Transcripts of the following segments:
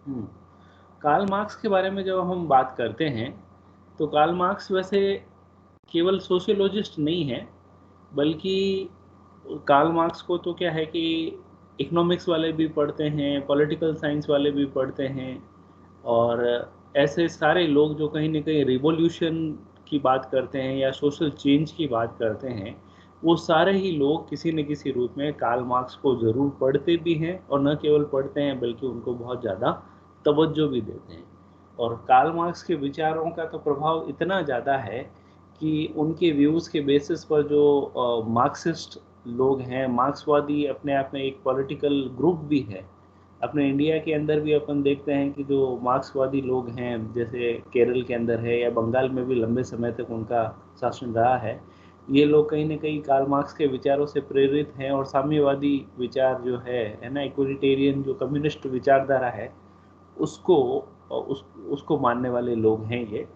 हम्म, Karl Marx के बारे में जब हम बात करते हैं तो कार्ल मार्क्स वैसे केवल सोशियोलॉजिस्ट नहीं है, बल्कि कार्ल मार्क्स को तो क्या है कि इकोनॉमिक्स वाले भी पढ़ते हैं, पॉलिटिकल साइंस वाले भी पढ़ते हैं, और ऐसे सारे लोग जो कहीं न कहीं रिवॉल्यूशन की बात करते हैं या सोशल चेंज की बात करते हैं, वो सारे ही लोग किसी न किसी रूप में कार्ल मार्क्स को ज़रूर पढ़ते भी हैं, और न केवल पढ़ते हैं बल्कि उनको बहुत ज़्यादा तवज्जो भी देते हैं। और कार्ल मार्क्स के विचारों का तो प्रभाव इतना ज़्यादा है कि उनके व्यूज़ के बेसिस पर जो मार्क्सिस्ट लोग हैं, मार्क्सवादी अपने आप में एक पॉलिटिकल ग्रुप भी है। अपने इंडिया के अंदर भी अपन देखते हैं कि जो मार्क्सवादी लोग हैं, जैसे केरल के अंदर है या बंगाल में भी लंबे समय तक उनका शासन रहा है, ये लोग कहीं न कहीं कार्ल मार्क्स के विचारों से प्रेरित हैं, और साम्यवादी विचार जो है ना, इक्वलिटेरियन जो कम्युनिस्ट विचारधारा है, उसको उसको मानने वाले लोग हैं ये।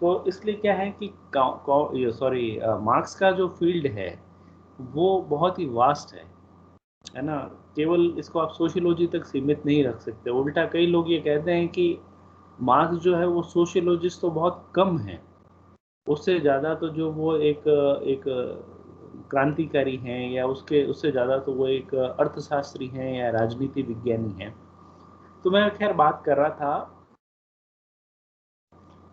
तो इसलिए क्या है कि मार्क्स का जो फील्ड है, वो बहुत ही वास्ट है ना? केवल इसको आप सोशियोलॉजी तक सीमित नहीं रख सकते। उल्टा कई लोग ये कहते हैं कि मार्क्स जो है वो सोशियोलॉजिस्ट तो बहुत कम हैं, उससे ज़्यादा तो जो वो एक क्रांतिकारी हैं, या उसके उससे ज़्यादा तो वो एक अर्थशास्त्री हैं या राजनीति विज्ञानी हैं। तो मैं खैर बात कर रहा था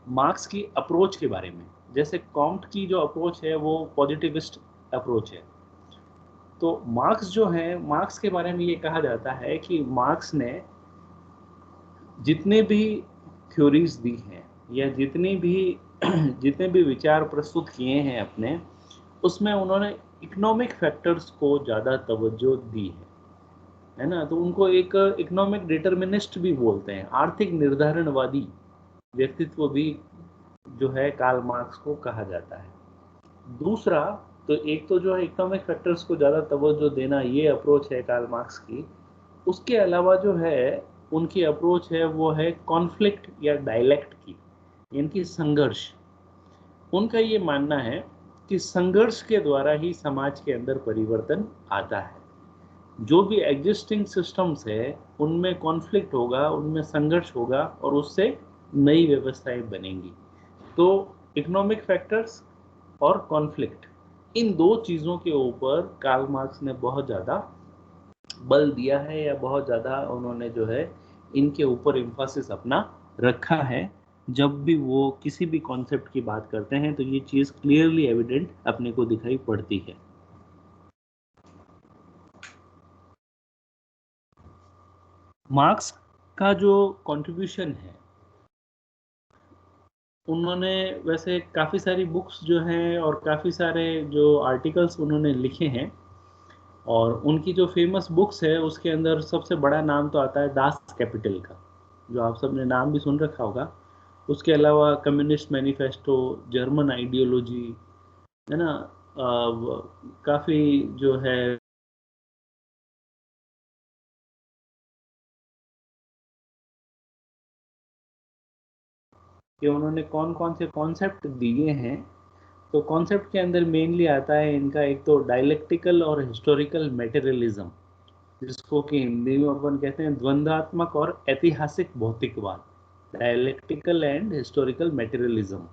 मार्क्स की अप्रोच के बारे में। जैसे कॉम्ट की जो अप्रोच है वो पॉजिटिविस्ट अप्रोच है। तो मार्क्स जो है, मार्क्स के बारे में ये कहा जाता है कि मार्क्स ने जितने भी थ्योरीज दी हैं, या जितने भी विचार प्रस्तुत किए हैं अपने, उसमें उन्होंने इकोनॉमिक फैक्टर्स को ज़्यादा तवज्जो दी है ना? तो उनको एक इकोनॉमिक डिटर्मिनिस्ट भी बोलते हैं, आर्थिक निर्धारणवादी व्यक्तित्व भी जो है कार्ल मार्क्स को कहा जाता है। दूसरा, तो एक तो जो है इकोनॉमिक फैक्टर्स को ज़्यादा तवज्जो देना, ये अप्रोच है कार्ल मार्क्स की। उसके अलावा जो है उनकी अप्रोच है वो है कॉन्फ्लिक्ट या डायलेक्ट की, यानी कि संघर्ष। उनका ये मानना है कि संघर्ष के द्वारा ही समाज के अंदर परिवर्तन आता है। जो भी एग्जिस्टिंग सिस्टम्स है उनमें कॉन्फ्लिक्ट होगा, उनमें संघर्ष होगा, और उससे नई व्यवस्थाएं बनेंगी। तो इकोनॉमिक फैक्टर्स और कॉन्फ्लिक्ट, इन दो चीज़ों के ऊपर कार्ल मार्क्स ने बहुत ज़्यादा बल दिया है, या बहुत ज़्यादा उन्होंने जो है इनके ऊपर एम्फासिस अपना रखा है। जब भी वो किसी भी कॉन्सेप्ट की बात करते हैं तो ये चीज़ क्लियरली एविडेंट अपने को दिखाई पड़ती है। मार्क्स का जो कंट्रीब्यूशन है, उन्होंने वैसे काफ़ी सारी बुक्स जो हैं और काफ़ी सारे जो आर्टिकल्स उन्होंने लिखे हैं, और उनकी जो फेमस बुक्स है उसके अंदर सबसे बड़ा नाम तो आता है दास कैपिटल का, जो आप सबने नाम भी सुन रखा होगा। उसके अलावा कम्युनिस्ट मैनिफेस्टो, जर्मन आइडियोलॉजी, है ना? काफ़ी जो है कि उन्होंने कौन-कौन से कॉन्सेप्ट दिए हैं। तो कॉन्सेप्ट के अंदर मेनली आता है इनका, एक तो डायलेक्टिकल और हिस्टोरिकल मटेरियलिज्म, जिसको कि हिंदी में अपन कहते हैं द्वंद्वात्मक और ऐतिहासिक भौतिकवाद, डायलेक्टिकल एंड हिस्टोरिकल मटेरियलिज्म।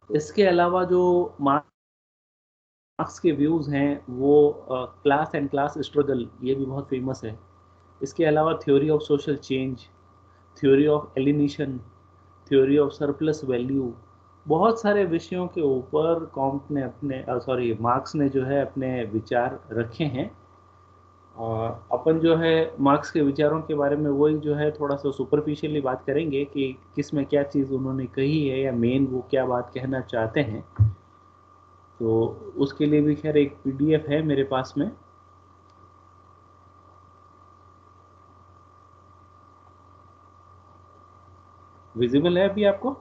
इसके अलावा जो मार्क्स के व्यूज़ हैं वो क्लास एंड क्लास स्ट्रगल, ये भी बहुत फेमस है। इसके अलावा theory of social change, theory of alienation, theory of surplus value, बहुत सारे विषयों के ऊपर कॉम्ट ने मार्क्स ने जो है अपने विचार रखे हैं। और अपन जो है मार्क्स के विचारों के बारे में वही जो है थोड़ा सा सुपरफिशियली बात करेंगे कि किस में क्या चीज़ उन्होंने कही है, या मेन वो क्या बात कहना चाहते हैं। तो उसके लिए भी खैर एक पीडीएफ है मेरे पास में। विजिबल है अभी आपको?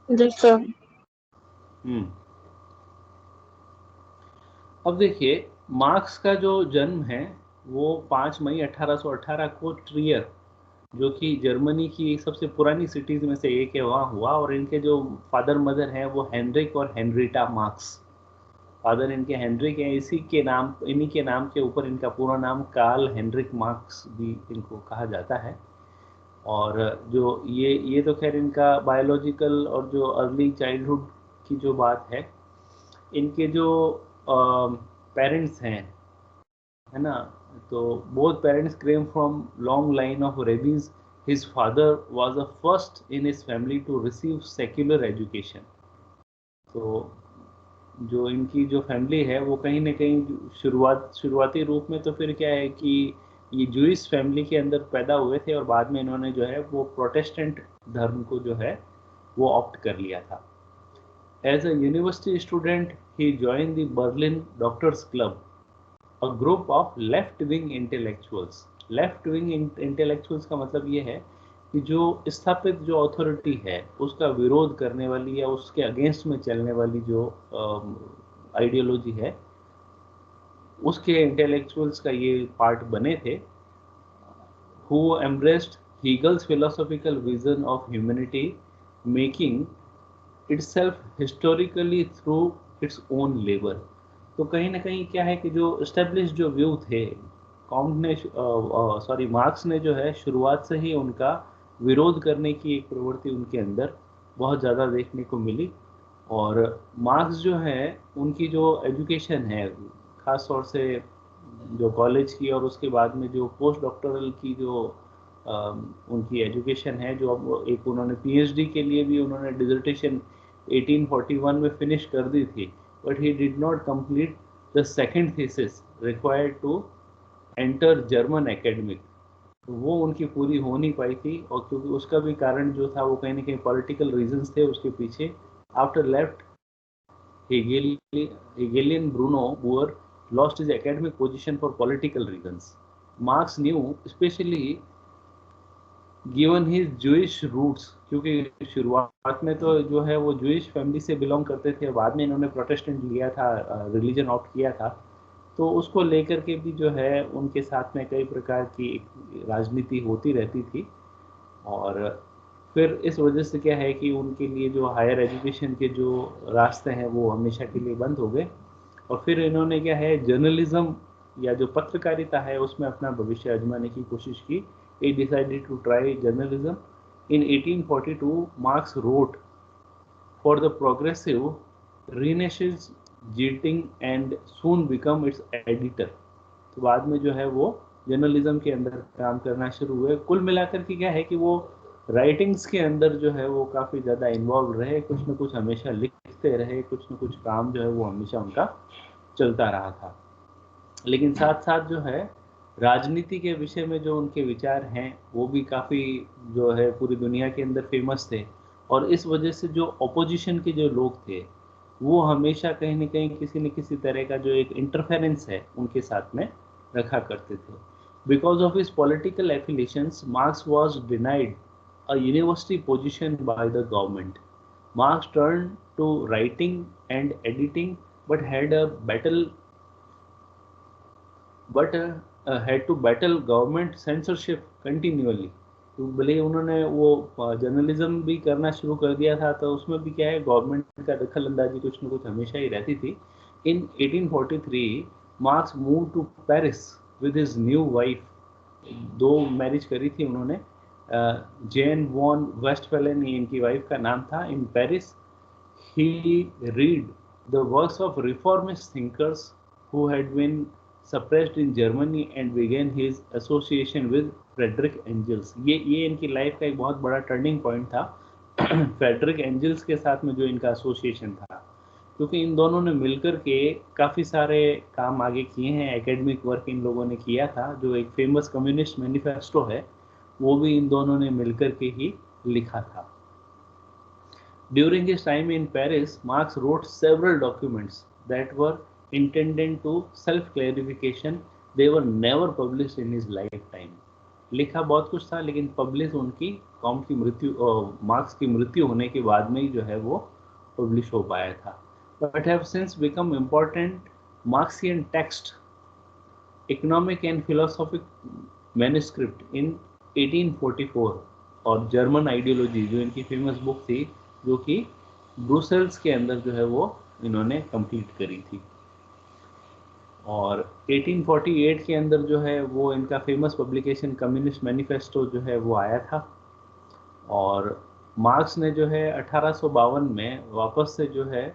Yes sir. हम्म। अब देखिए, मार्क्स का जो जन्म है वो 5 मई 1818 को ट्रियर, जो कि जर्मनी की सबसे पुरानी सिटीज में से एक है, वहाँ हुआ। और इनके जो फादर मदर हैं वो हेनरिक और हेनरीटा मार्क्स, फादर इनके हेनरिक हैं, इन्हीं के नाम के ऊपर इनका पूरा नाम कार्ल हेनरिक मार्क्स भी इनको कहा जाता है। और जो ये तो खैर इनका बायोलॉजिकल और जो अर्ली चाइल्डहुड की जो बात है, इनके जो पेरेंट्स हैं, है ना, तो both parents came from long line of rabbis. His father was the first in his family to receive secular education. तो जो इनकी जो फैमिली है वो कहीं ना कहीं शुरुआती रूप में तो फिर क्या है कि ये जूइश फैमिली के अंदर पैदा हुए थे, और बाद में इन्होंने जो है वो प्रोटेस्टेंट धर्म को जो है वो ऑप्ट कर लिया था। एज अ यूनिवर्सिटी स्टूडेंट ही join the Berlin doctors club, a group of left wing intellectuals. Left wing intellectuals का मतलब ये है कि जो स्थापित जो अथॉरिटी है उसका विरोध करने वाली या उसके अगेंस्ट में चलने वाली जो आइडियोलॉजी है, उसके इंटेलेक्चुअल्स का ये पार्ट बने थे। who embraced Hegel's philosophical vision of humanity, making itself historically through its own labor। तो कहीं ना कहीं क्या है कि जो एस्टेब्लिश जो व्यू थे, मार्क्स ने जो है शुरुआत से ही उनका विरोध करने की एक प्रवृत्ति उनके अंदर बहुत ज़्यादा देखने को मिली। और मार्क्स जो है उनकी जो एजुकेशन है, ख़ास तौर से जो कॉलेज की और उसके बाद में जो पोस्ट डॉक्टरल की जो उनकी एजुकेशन है, जो अब एक उन्होंने पीएचडी के लिए भी उन्होंने डिजर्टेशन 1841 में फिनिश कर दी थी, but he did not complete the second thesis required to enter German academic. तो वो उनकी पूरी हो नहीं पाई थी, और क्योंकि उसका भी कारण जो था वो कहीं ना कहीं पॉलिटिकल रीजंस थे उसके पीछे। After left Hegelian Bruno Boer lost his academic position for political reasons. Marx knew, especially given his Jewish roots, क्योंकि शुरुआत में तो जो है वो Jewish फैमिली से बिलोंग करते थे, बाद में इन्होंने प्रोटेस्टेंट लिया था, रिलीजन ऑप्ट किया था, तो उसको लेकर के भी जो है उनके साथ में कई प्रकार की राजनीति होती रहती थी। और फिर इस वजह से क्या है कि उनके लिए जो हायर एजुकेशन के जो रास्ते हैं वो हमेशा के लिए बंद हो गए, और फिर इन्होंने क्या है जर्नलिज्म या जो पत्रकारिता है उसमें अपना भविष्य आजमाने की कोशिश की। he decided to try journalism. In 1842 Marx wrote for the progressive Renaissance Zeitung and soon become its editor। तो बाद में जो है वो जर्नलिज्म के अंदर काम करना शुरू हुए। कुल मिलाकर के क्या है कि वो राइटिंग्स के अंदर जो है वो काफ़ी ज़्यादा इन्वॉल्व रहे, कुछ न कुछ हमेशा लिखते रहे, कुछ न कुछ काम जो है वो हमेशा उनका चलता रहा था। लेकिन साथ साथ जो है राजनीति के विषय में जो उनके विचार हैं वो भी काफ़ी जो है पूरी दुनिया के अंदर फेमस थे, और इस वजह से जो अपोजिशन के जो लोग थे वो हमेशा कहीं ना कहीं किसी न किसी तरह का जो एक इंटरफेरेंस है उनके साथ में रखा करते थे। Because of his political affiliations Marx was denied a university position by the government. Marx turn to writing and editing but had a battle but had to battle government censorship continuously. तो भले ही उन्होंने वो journalism भी करना शुरू कर दिया था, तो उसमें भी क्या है गवर्नमेंट का दखल अंदाजी कुछ न कुछ हमेशा ही रहती थी। In 1843 Marx move to Paris with his new wife. दो मैरिज करी थी उन्होंने, जेन वॉन वेस्टफैलन इनकी वाइफ का नाम था। In Paris he read the works of reformist thinkers who had been suppressed in Germany and began his association with Frederick Engels। ये इनकी लाइफ का एक बहुत बड़ा टर्निंग पॉइंट था फ्रेडरिक एंजल्स के साथ में जो इनका एसोसिएशन था, क्योंकि इन दोनों ने मिलकर के काफ़ी सारे काम आगे किए हैं। एकेडमिक वर्क इन लोगों ने किया था, जो एक फेमस कम्युनिस्ट मैनिफेस्टो है वो भी इन दोनों ने मिलकर के ही लिखा था। During his time in Paris, Marx wrote several documents that were intended to self-clarification. They were never published in his lifetime। लिखा बहुत कुछ था लेकिन पब्लिश उनकी मार्क्स की मृत्यु होने के बाद में ही जो है वो पब्लिश हो पाया था। But have since become important Marxian text, economic and philosophic manuscript in 1844, और जर्मन आइडियोलॉजी जो इनकी फेमस बुक थी, जो कि ब्रुसेल्स के अंदर जो है वो इन्होंने कंप्लीट करी थी। और 1848 के अंदर जो है वो इनका फेमस पब्लिकेशन कम्युनिस्ट मैनिफेस्टो जो है वो आया था। और मार्क्स ने जो है 1852 में वापस से जो है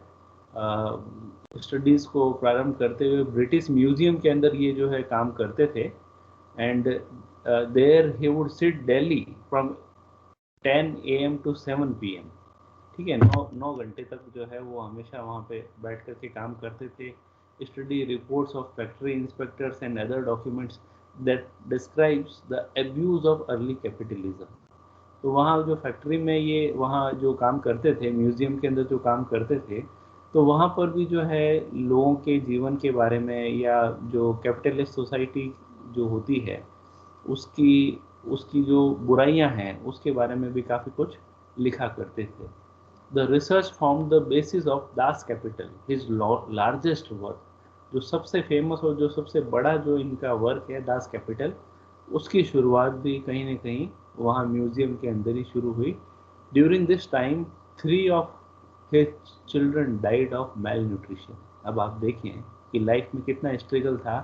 स्टडीज़ को प्रारंभ करते हुए ब्रिटिश म्यूजियम के अंदर ये जो है काम करते थे। And there he would sit daily from 10 AM to 7 PM। ठीक है, 9 घंटे तक जो है वो हमेशा वहाँ पे बैठ कर के काम करते थे। Study reports of factory inspectors and other documents that describes the abuse of early capitalism. तो वहाँ जो फैक्ट्री में ये वहाँ जो काम करते थे, म्यूजियम के अंदर जो काम करते थे, तो वहाँ पर भी जो है लोगों के जीवन के बारे में या जो कैपिटलिस्ट सोसाइटी जो होती है उसकी उसकी जो बुराइयां हैं उसके बारे में भी काफ़ी कुछ लिखा करते थे। The research form the basis of Das Kapital, his largest work. जो सबसे फेमस और जो सबसे बड़ा जो इनका वर्क है दास कैपिटल, उसकी शुरुआत भी कहीं ना कहीं वहाँ म्यूजियम के अंदर ही शुरू हुई। During this time 3 of his children died of male nutrition. अब आप देखें कि लाइफ में कितना स्ट्रगल था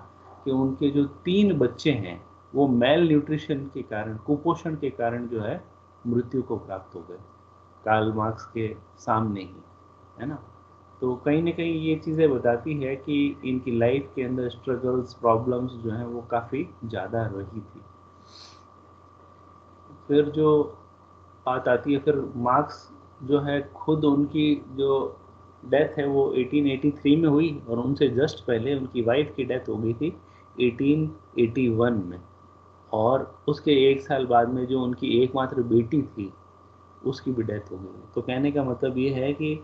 कि उनके जो 3 बच्चे हैं वो मेल न्यूट्रिशन के कारण, कुपोषण के कारण जो है मृत्यु को प्राप्त हो गए, कार्ल मार्क्स के सामने ही, है ना। तो कहीं ना कहीं ये चीज़ें बताती है कि इनकी लाइफ के अंदर स्ट्रगल्स, प्रॉब्लम्स जो हैं वो काफ़ी ज़्यादा रही थी। फिर जो बात आती है, फिर मार्क्स जो है खुद, उनकी जो डेथ है वो 1883 में हुई और उनसे जस्ट पहले उनकी वाइफ की डेथ हो गई थी 1881 में। और उसके 1 साल बाद में जो उनकी एकमात्र बेटी थी उसकी भी डेथ हो गई। तो कहने का मतलब ये है कि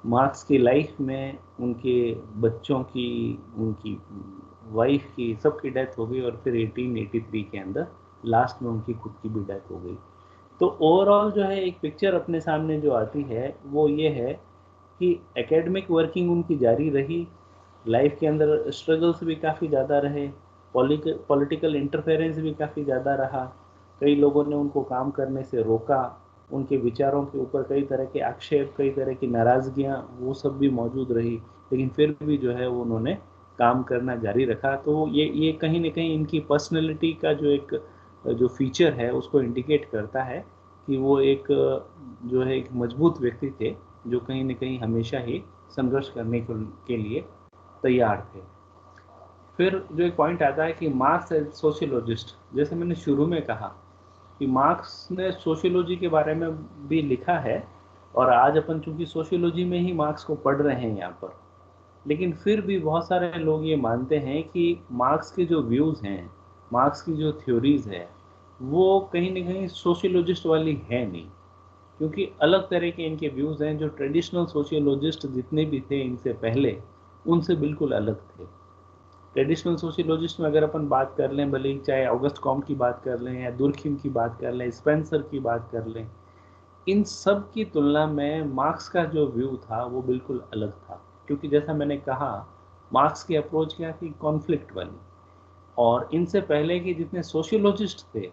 मार्क्स की लाइफ में उनके बच्चों की, उनकी वाइफ की, सबकी डेथ हो गई और फिर 1883 के अंदर लास्ट में उनकी खुद की भी डेथ हो गई। तो ओवरऑल जो है एक पिक्चर अपने सामने जो आती है वो ये है कि एकेडमिक वर्किंग उनकी जारी रही, लाइफ के अंदर स्ट्रगल्स भी काफ़ी ज़्यादा रहे, पॉलिटिकल इंटरफेरेंस भी काफ़ी ज़्यादा रहा, कई लोगों ने उनको काम करने से रोका, उनके विचारों के ऊपर कई तरह के आक्षेप, कई तरह की नाराज़गियाँ वो सब भी मौजूद रही, लेकिन फिर भी जो है वो उन्होंने काम करना जारी रखा। तो ये कहीं ना कहीं इनकी पर्सनैलिटी का जो एक जो फीचर है उसको इंडिकेट करता है कि वो एक जो है एक मजबूत व्यक्ति थे जो कहीं ना कहीं हमेशा ही संघर्ष करने के लिए तैयार थे। फिर जो एक पॉइंट आता है कि मार्क्स एज सोशियोलॉजिस्ट, जैसे मैंने शुरू में कहा कि मार्क्स ने सोशियोलॉजी के बारे में भी लिखा है और आज अपन चूंकि सोशियोलॉजी में ही मार्क्स को पढ़ रहे हैं यहाँ पर, लेकिन फिर भी बहुत सारे लोग ये मानते हैं कि मार्क्स के जो व्यूज़ हैं, मार्क्स की जो थ्योरीज है वो कहीं ना कहीं सोशियोलॉजिस्ट वाली है नहीं, क्योंकि अलग तरह के इनके व्यूज़ हैं जो ट्रेडिशनल सोशियोलॉजिस्ट जितने भी थे इनसे पहले उनसे बिल्कुल अलग थे। ट्रेडिशनल सोशियोलॉजिस्ट में अगर अपन बात कर लें, भले ही चाहे ऑगस्ट कॉम्ट की बात कर लें या दुर्खिम की बात कर लें, स्पेंसर की बात कर लें, इन सब की तुलना में मार्क्स का जो व्यू था वो बिल्कुल अलग था। क्योंकि जैसा मैंने कहा, मार्क्स की अप्रोच क्या थी, कॉन्फ्लिक्ट वाली। और इनसे पहले के जितने सोशियोलॉजिस्ट थे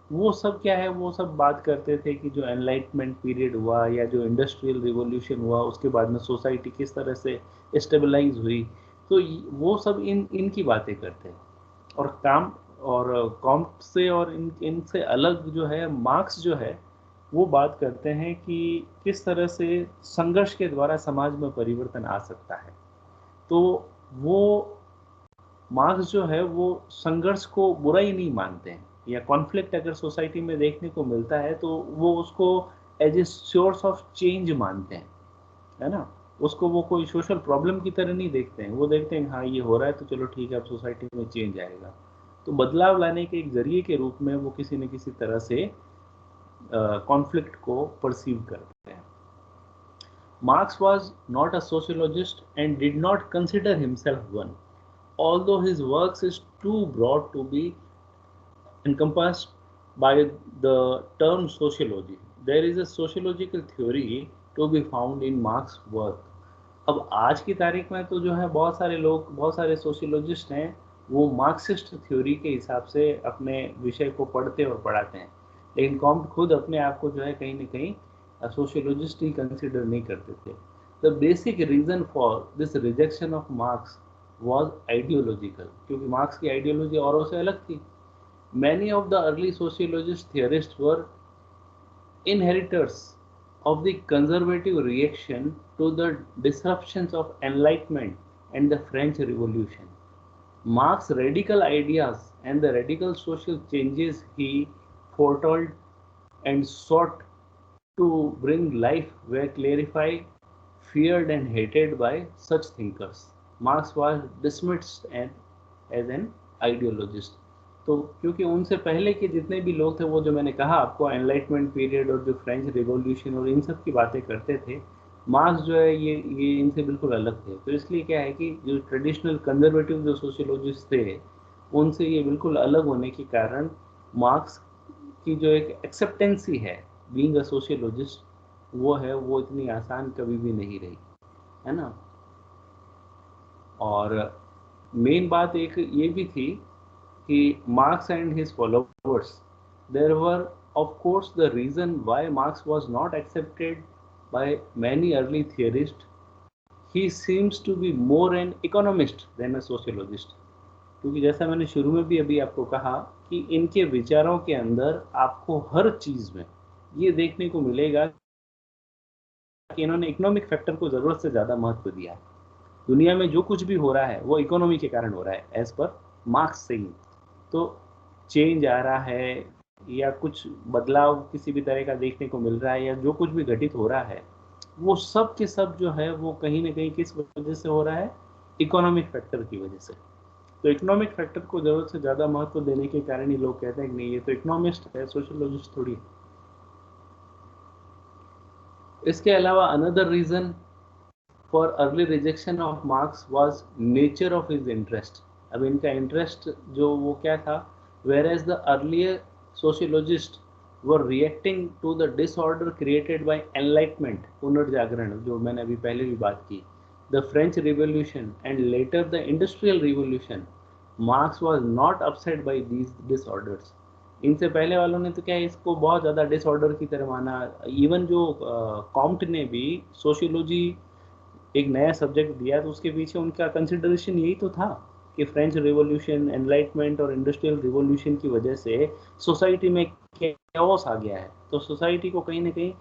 वो सब क्या है, वो सब बात करते थे कि जो एनलाइटमेंट पीरियड हुआ या जो इंडस्ट्रियल रिवॉल्यूशन हुआ उसके बाद में सोसाइटी किस तरह से स्टेबलाइज हुई, तो वो सब इनकी बातें करते हैं। और काम और कॉम्ट से और इनसे अलग जो है मार्क्स जो है वो बात करते हैं कि किस तरह से संघर्ष के द्वारा समाज में परिवर्तन आ सकता है। तो वो मार्क्स जो है वो संघर्ष को बुराई नहीं मानते हैं, या कॉन्फ्लिक्ट अगर सोसाइटी में देखने को मिलता है तो वो उसको as a source of change मानते हैं, है ना। उसको वो कोई सोशल प्रॉब्लम की तरह नहीं देखते हैं, वो देखते हैं हाँ ये हो रहा है तो चलो ठीक है अब सोसाइटी में चेंज आएगा। तो बदलाव लाने के एक जरिए के रूप में वो किसी न किसी तरह से कॉन्फ्लिक्ट को परसीव करते हैं। Marks was not a sociologist and did not consider himself one, although his works is too broad to be encompassed by the term sociology. There is a sociological theory to be found in Marx's work. अब आज की तारीख में तो जो है बहुत सारे लोग, बहुत सारे सोशियोलॉजिस्ट हैं, वो मार्क्सिस्ट थ्योरी के हिसाब से अपने विषय को पढ़ते और पढ़ाते हैं, लेकिन कॉम्ट खुद अपने आप को जो है कहीं ना कहीं sociologist ही कंसिडर नहीं करते थे. The basic reason for this rejection of Marx was ideological, क्योंकि मार्क्स की आइडियोलॉजी औरों से अलग थी. Many of the early sociologist theorists were inheritors of the conservative reaction to the disruptions of Enlightenment and the French Revolution. Marx's radical ideas and the radical social changes he foretold and sought to bring life were clarified, feared and hated by such thinkers. Marx was dismissed as an ideologist. तो क्योंकि उनसे पहले के जितने भी लोग थे, वो जो मैंने कहा आपको एनलाइटमेंट पीरियड और जो फ्रेंच रिवॉल्यूशन और इन सब की बातें करते थे, मार्क्स जो है ये इनसे बिल्कुल अलग थे. तो इसलिए क्या है कि जो ट्रेडिशनल कंजर्वेटिव जो सोशियोलॉजिस्ट थे, उनसे ये बिल्कुल अलग होने के कारण मार्क्स की जो एक एक्सेप्टेंसी है बीइंग अ सोशियोलॉजिस्ट, वो इतनी आसान कभी भी नहीं रही, है ना. और मेन बात एक ये भी थी कि Marx and his followers, there were of course the reason why Marx was not accepted by many early theorists. He seems to be more an economist than a sociologist. क्योंकि जैसा मैंने शुरू में भी अभी आपको कहा कि इनके विचारों के अंदर आपको हर चीज में ये देखने को मिलेगा कि इन्होंने इकोनॉमिक फैक्टर को जरूरत से ज्यादा महत्व दिया है. दुनिया में जो कुछ भी हो रहा है वो इकोनॉमी के कारण हो रहा है, एज पर मार्क्स से ही. तो चेंज आ रहा है या कुछ बदलाव किसी भी तरह का देखने को मिल रहा है या जो कुछ भी घटित हो रहा है, वो सब के सब जो है वो कहीं ना कहीं किस वजह से हो रहा है, इकोनॉमिक फैक्टर की वजह से. तो इकोनॉमिक फैक्टर को जरूरत से ज्यादा महत्व देने के कारण ही लोग कहते हैं कि नहीं ये तो इकोनॉमिस्ट है, सोशियोलॉजिस्ट थोड़ी है. इसके अलावा another reason for early rejection of Marx was nature of his interest. अब इनका इंटरेस्ट जो वो क्या था, whereas the earlier sociologists were reacting to the disorder created by enlightenment, पुनर्जागरण, जो मैंने अभी पहले भी बात की, the French Revolution and later the Industrial Revolution, Marx was not upset by these disorders. इनसे पहले वालों ने तो क्या है, इसको बहुत ज़्यादा डिसऑर्डर की तरह माना. इवन जो कॉम्ट ने भी सोशियोलॉजी एक नया सब्जेक्ट दिया, तो उसके पीछे उनका कंसिडरेशन यही तो था कि फ्रेंच रिवॉल्यूशन, एनलाइटमेंट और इंडस्ट्रियल रिवॉल्यूशन की वजह से सोसाइटी में कैओस आ गया है. तो सोसाइटी को कहीं ना कहीं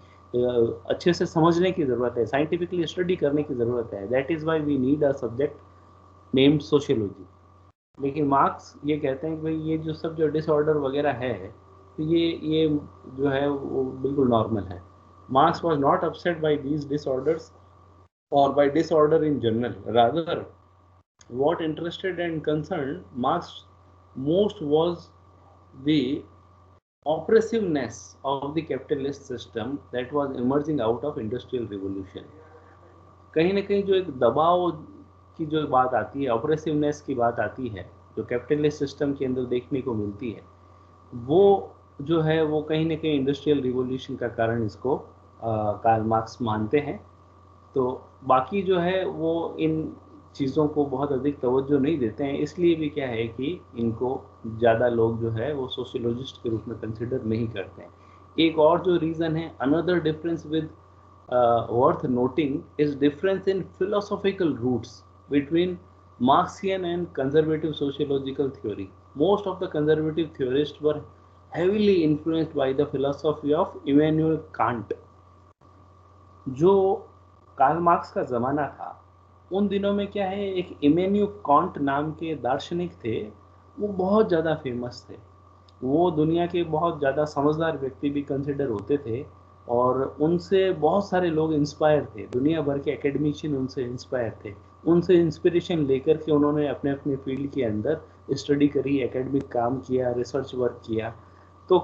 अच्छे से समझने की ज़रूरत है, साइंटिफिकली स्टडी करने की ज़रूरत है. That is why we need a subject named sociology. लेकिन मार्क्स ये कहते हैं कि भाई ये जो सब जो डिसऑर्डर वगैरह है, तो ये जो है वो बिल्कुल नॉर्मल है. Marks was not upset by these disorders or by disorder in general. Rather, what interested and concerned Marx most was the oppressiveness of the capitalist system that was emerging out of industrial revolution. कहीं ना कहीं जो एक दबाव की जो बात आती है, ऑपरेसिवनेस की बात आती है, जो कैपिटलिस्ट सिस्टम के अंदर देखने को मिलती है, वो जो है वो कहीं ना कहीं इंडस्ट्रियल रिवॉल्यूशन का कारण इसको कार्ल मार्क्स मानते हैं. तो बाकी जो है वो इन चीज़ों को बहुत अधिक तवज्जो नहीं देते हैं, इसलिए भी क्या है कि इनको ज़्यादा लोग जो है वो सोशियोलॉजिस्ट के रूप में कंसिडर नहीं करते हैं. एक और जो रीज़न है, another difference with worth noting is difference in philosophical roots between Marxian and conservative sociological theory. Most of the conservative theorists were heavily influenced by the philosophy of Immanuel Kant. जो Karl Marx का ज़माना था, उन दिनों में क्या है, एक इमैनुअल कांट नाम के दार्शनिक थे, वो बहुत ज़्यादा फेमस थे. वो दुनिया के बहुत ज़्यादा समझदार व्यक्ति भी कंसिडर होते थे और उनसे बहुत सारे लोग इंस्पायर थे. दुनिया भर के एकेडमिशियन उनसे इंस्पायर थे. उनसे इंस्पिरेशन लेकर के उन्होंने अपने अपने फील्ड के अंदर स्टडी करी, एकेडमिक काम किया, रिसर्च वर्क किया. तो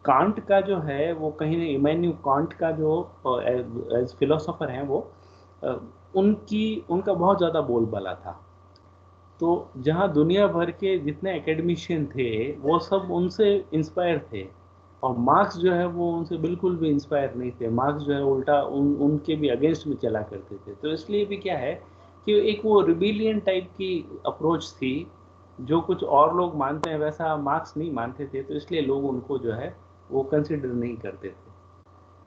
कांट का जो है वो कहीं ना इमैनुअल कांट का जो एज फिलोसोफर हैं वो उनका बहुत ज़्यादा बोलबाला था. तो जहाँ दुनिया भर के जितने एकेडमिशियन थे वो सब उनसे इंस्पायर थे और मार्क्स जो है वो उनसे बिल्कुल भी इंस्पायर नहीं थे. मार्क्स जो है उल्टा उनके भी अगेंस्ट में चला करते थे. तो इसलिए भी क्या है कि एक वो रिबेलियन टाइप की अप्रोच थी, जो कुछ और लोग मानते हैं वैसा मार्क्स नहीं मानते थे. तो इसलिए लोग उनको जो है वो कंसिडर नहीं करते थे,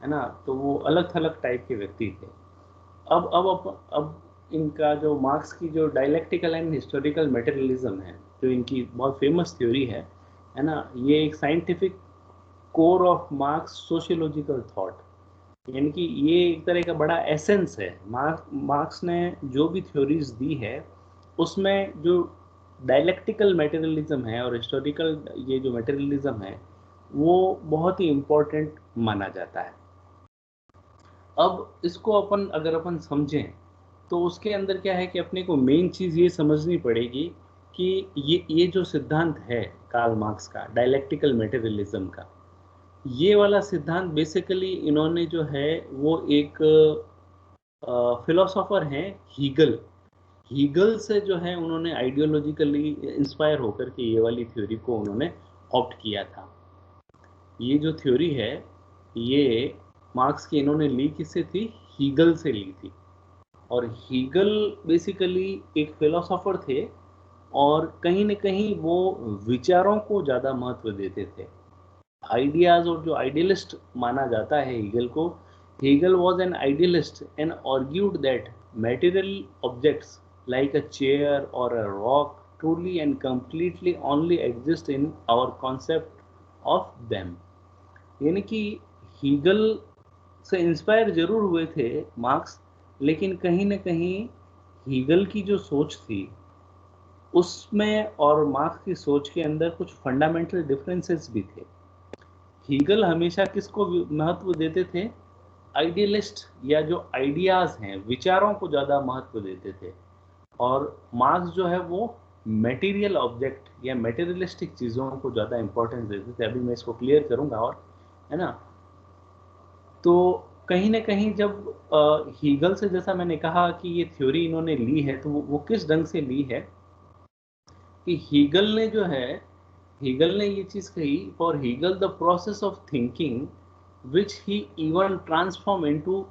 है ना. तो वो अलग थलग टाइप के व्यक्ति थे. अब इनका जो मार्क्स की जो डायलेक्टिकल एंड हिस्टोरिकल मटेरियलिज्म है, जो इनकी बहुत फेमस थ्योरी है ना, ये एक scientific core of marks sociological thought, यानी कि ये एक तरह का बड़ा एसेंस है। मार्क्स ने जो भी थ्योरीज दी है उसमें जो डायलेक्टिकल मटेरियलिज्म है और हिस्टोरिकल ये जो मटेरियलिज्म है वो बहुत ही इम्पोर्टेंट माना जाता है। अब इसको अगर अपन समझें तो उसके अंदर क्या है कि अपने को मेन चीज़ ये समझनी पड़ेगी कि ये जो सिद्धांत है कार्ल मार्क्स का, डायलेक्टिकल मटेरियलिज्म का, ये वाला सिद्धांत बेसिकली इन्होंने जो है वो एक फिलोसोफर हैं हीगल। हीगल से जो है उन्होंने आइडियोलॉजिकली इंस्पायर होकर के ये वाली थ्योरी को उन्होंने ऑप्ट किया था। ये जो थ्योरी है ये मार्क्स की इन्होंने ली किससे थी? हीगल से ली थी। और हीगल बेसिकली एक फिलोसोफर थे और कहीं न कहीं वो विचारों को ज़्यादा महत्व देते थे। आइडियाज और जो आइडियलिस्ट माना जाता है हीगल को, Hegel was an idealist and argued that material objects like a chair or a rock truly and completely only exist in our concept of them। यानी कि हीगल से इंस्पायर जरूर हुए थे मार्क्स, लेकिन कहीं न कहीं हीगल की जो सोच थी उसमें और मार्क्स की सोच के अंदर कुछ फंडामेंटल डिफरेंसेस भी थे। हीगल हमेशा किसको महत्व देते थे? आइडियलिस्ट या जो आइडियाज हैं, विचारों को ज़्यादा महत्व देते थे। और मार्क्स जो है वो मटेरियल ऑब्जेक्ट या मटेरियलिस्टिक चीज़ों को ज़्यादा इंपॉर्टेंस देते थे। अभी मैं इसको क्लियर करूँगा, और है ना। तो कहीं ना कहीं जब हीगल से, जैसा मैंने कहा कि ये थ्योरी इन्होंने ली है, तो वो किस ढंग से ली है कि हीगल ने जो है, हीगल ने ये चीज़ कही, for Hegel the process of thinking which he even transformed into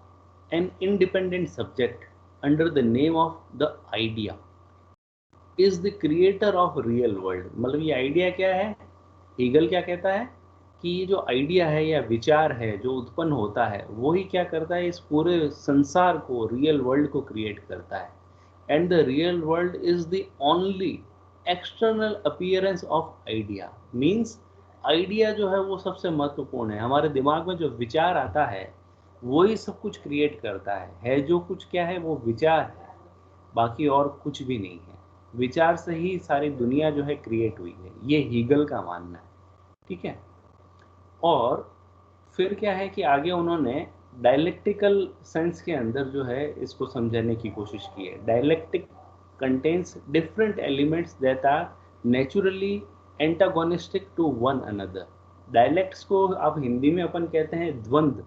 an independent subject under the name of the idea is the creator of real world। मतलब ये आइडिया क्या है? हीगल क्या कहता है कि ये जो आइडिया है या विचार है जो उत्पन्न होता है, वो ही क्या करता है, इस पूरे संसार को, रियल वर्ल्ड को क्रिएट करता है। And the real world is the only external appearance of idea. Means idea जो है वो सबसे महत्वपूर्ण है। हमारे दिमाग में जो विचार आता है वही सब कुछ क्रिएट करता है जो कुछ क्या है, वो विचार है, बाकी और कुछ भी नहीं है। विचार से ही सारी दुनिया जो है क्रिएट हुई है, ये हीगल का मानना है। ठीक है। और फिर क्या है कि आगे उन्होंने डायलेक्टिकल सेंस के अंदर जो है इसको समझाने की कोशिश की है। Dialectic contains different elements that are naturally antagonistic to one another. Dialects को आप हिंदी में अपन कहते हैं द्वंद्व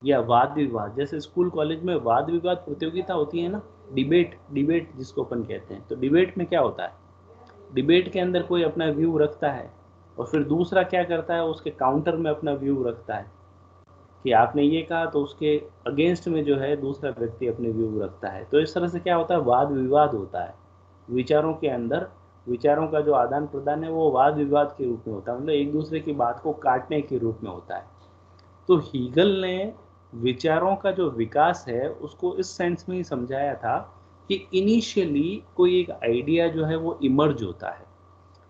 या वाद विवाद। जैसे स्कूल कॉलेज में वाद विवाद प्रतियोगिता होती है ना, डिबेट जिसको अपन कहते हैं। तो डिबेट में क्या होता है, डिबेट के अंदर कोई अपना व्यू रखता है और फिर दूसरा क्या करता है, उसके काउंटर में अपना व्यू रखता है कि आपने ये कहा, तो उसके अगेंस्ट में जो है दूसरा व्यक्ति अपने व्यू रखता है। तो इस तरह से क्या होता है, वाद विवाद होता है विचारों के अंदर। विचारों का जो आदान प्रदान है वो वाद विवाद के रूप में होता है, मतलब एक दूसरे की बात को काटने के रूप में होता है। तो हीगल ने विचारों का जो विकास है उसको इस सेंस में ही समझाया था कि इनिशियली कोई एक आइडिया जो है वो इमर्ज होता है,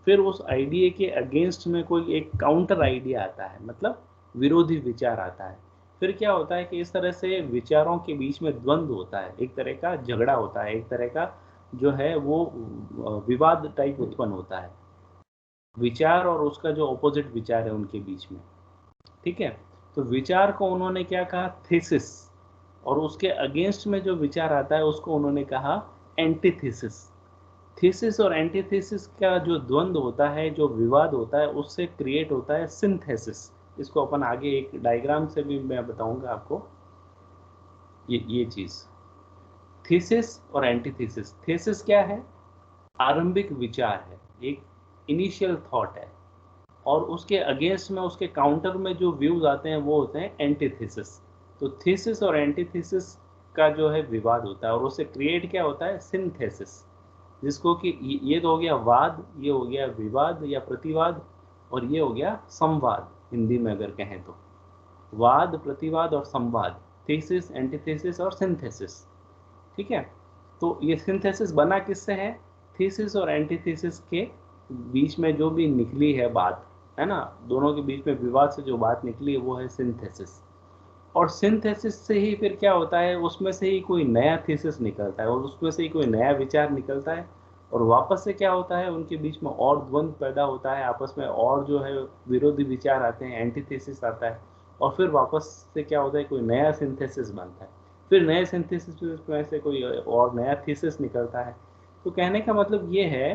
फिर उस आइडिया के अगेंस्ट में कोई एक काउंटर आइडिया आता है, मतलब विरोधी विचार आता है। फिर क्या होता है कि इस तरह से विचारों के बीच में द्वंद्व होता है, एक तरह का झगड़ा होता है, एक तरह का जो है वो विवाद टाइप उत्पन्न होता है, विचार और उसका जो ऑपोजिट विचार है उनके बीच में। ठीक है। तो विचार को उन्होंने क्या कहा, थीसिस, और उसके अगेंस्ट में जो विचार आता है उसको उन्होंने कहा एंटीथीसिस। थीसिस और एंटीथीसिस का जो द्वंद्व होता है, जो विवाद होता है, उससे क्रिएट होता है सिंथेसिस। इसको अपन आगे एक डायग्राम से भी मैं बताऊंगा आपको ये चीज। थीसिस और एंटीथीसिस। थीसिस क्या है? आरंभिक विचार है, एक इनिशियल थॉट है, और उसके अगेंस्ट में, उसके काउंटर में जो व्यूज आते हैं वो होते हैं एंटीथीसिस। तो थीसिस और एंटीथीसिस का जो है विवाद होता है और उससे क्रिएट क्या होता है, सिंथेसिस, जिसको कि ये तो हो गया वाद, ये हो गया विवाद या प्रतिवाद, और ये हो गया संवाद हिंदी में अगर कहें तो। वाद, प्रतिवाद और संवाद, थीसिस, एंटीथीसिस और सिंथेसिस। ठीक है। तो ये सिंथेसिस बना किससे है? थीसिस और एंटीथीसिस के बीच में जो भी निकली है बात, है ना, दोनों के बीच में विवाद से जो बात निकली है वो है सिंथेसिस। और सिंथेसिस से ही फिर क्या होता है, उसमें से ही कोई नया थीसिस निकलता है और उसमें से ही कोई नया विचार निकलता है, और वापस से क्या होता है, उनके बीच में और द्वंद्व पैदा होता है आपस में, और जो है विरोधी विचार आते हैं, एंटीथेसिस आता है, और फिर वापस से क्या होता है, कोई नया सिंथेसिस बनता है, फिर नए सिंथेसिस में से कोई और नया थीसिस निकलता है। तो कहने का मतलब ये है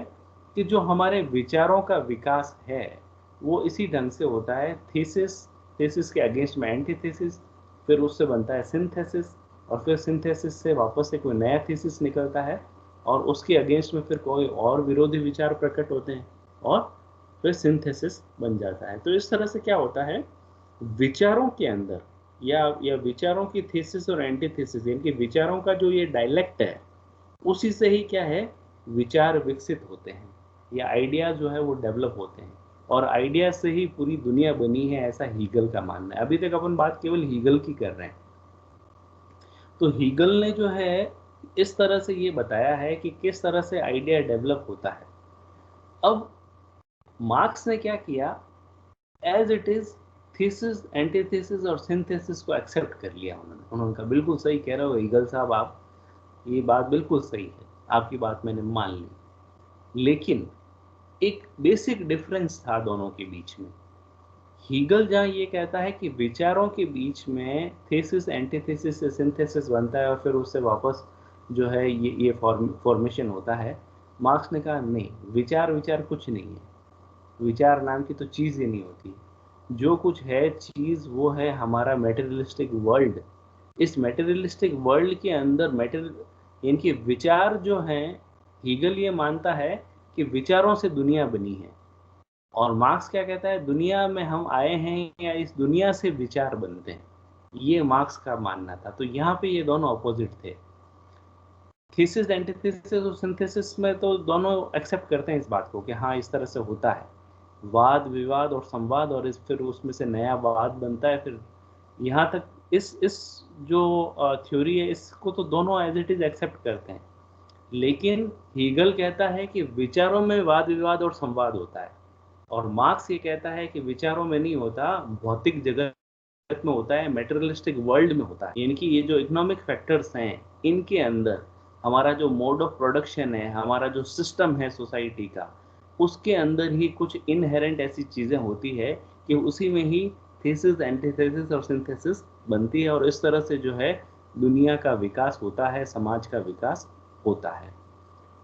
कि जो हमारे विचारों का विकास है वो इसी ढंग से होता है, थीसिस, थीसिस के अगेंस्ट में एंटीथेसिस, फिर उससे बनता है सिंथेसिस, और फिर सिंथेसिस से वापस से कोई नया थीसिस निकलता है, और उसके अगेंस्ट में फिर कोई और विरोधी विचार प्रकट होते हैं, और फिर सिंथेसिस बन जाता है। तो इस तरह से क्या होता है, विचारों के अंदर या विचारों की थीसिस और एंटीथेसिस, इनके विचारों का जो ये डायलेक्ट है, उसी से ही क्या है, विचार विकसित होते हैं, या आइडिया जो है वो डेवलप होते हैं, और आइडिया से ही पूरी दुनिया बनी है, ऐसा हीगल का मानना है। अभी तक अपन बात केवल हीगल की कर रहे हैं। तो हीगल ने जो है इस तरह से ये बताया है कि किस तरह से आइडिया डेवलप होता है। अब मार्क्स ने क्या किया, as it is thesis, antithesis और सिंथेसिस को एक्सेप्ट कर लिया उन्होंने। उन्होंने कहा बिल्कुल सही कह रहे हो हीगल साहब आप, ये बात बिल्कुल सही है, आपकी बात मैंने मान ली। लेकिन एक बेसिक डिफरेंस था दोनों के बीच में। हीगल जहाँ ये कहता है कि विचारों के बीच में थेसिस एंटीथेसिस से सिंथेसिस बनता है और फिर उससे वापस जो है ये फॉर्मेशन होता है, मार्क्स ने कहा नहीं, विचार विचार कुछ नहीं है, विचार नाम की तो चीज़ ही नहीं होती। जो कुछ है चीज़ वो है हमारा मेटेरियलिस्टिक वर्ल्ड। इस मेटेरियलिस्टिक वर्ल्ड के अंदर इनके विचार जो हैं, हीगल ये मानता है कि विचारों से दुनिया बनी है, और मार्क्स क्या कहता है, दुनिया में हम आए हैं या इस दुनिया से विचार बनते हैं। ये मार्क्स का मानना था। तो यहाँ पे ये दोनों अपोजिट थे। थीसिस, एंटीथेसिस और सिंथेसिस में तो दोनों एक्सेप्ट करते हैं इस बात को कि हाँ इस तरह से होता है, वाद विवाद और संवाद, और इस फिर उसमें से नया वाद बनता है। फिर यहाँ तक इस जो थ्योरी है इसको तो दोनों एज इट इज एक्सेप्ट करते हैं। लेकिन हीगल कहता है कि विचारों में वाद विवाद और संवाद होता है, और मार्क्स ये कहता है कि विचारों में नहीं होता, भौतिक जगत में होता है, मेटेरियलिस्टिक वर्ल्ड में होता है। यानी कि ये जो इकोनॉमिक फैक्टर्स हैं, इनके अंदर हमारा जो मोड ऑफ प्रोडक्शन है, हमारा जो सिस्टम है सोसाइटी का, उसके अंदर ही कुछ इनहेरेंट ऐसी चीज़ें होती है कि उसी में ही थीसिस, एंटीथेसिस और सिंथेसिस बनती है, और इस तरह से जो है दुनिया का विकास होता है, समाज का विकास होता है।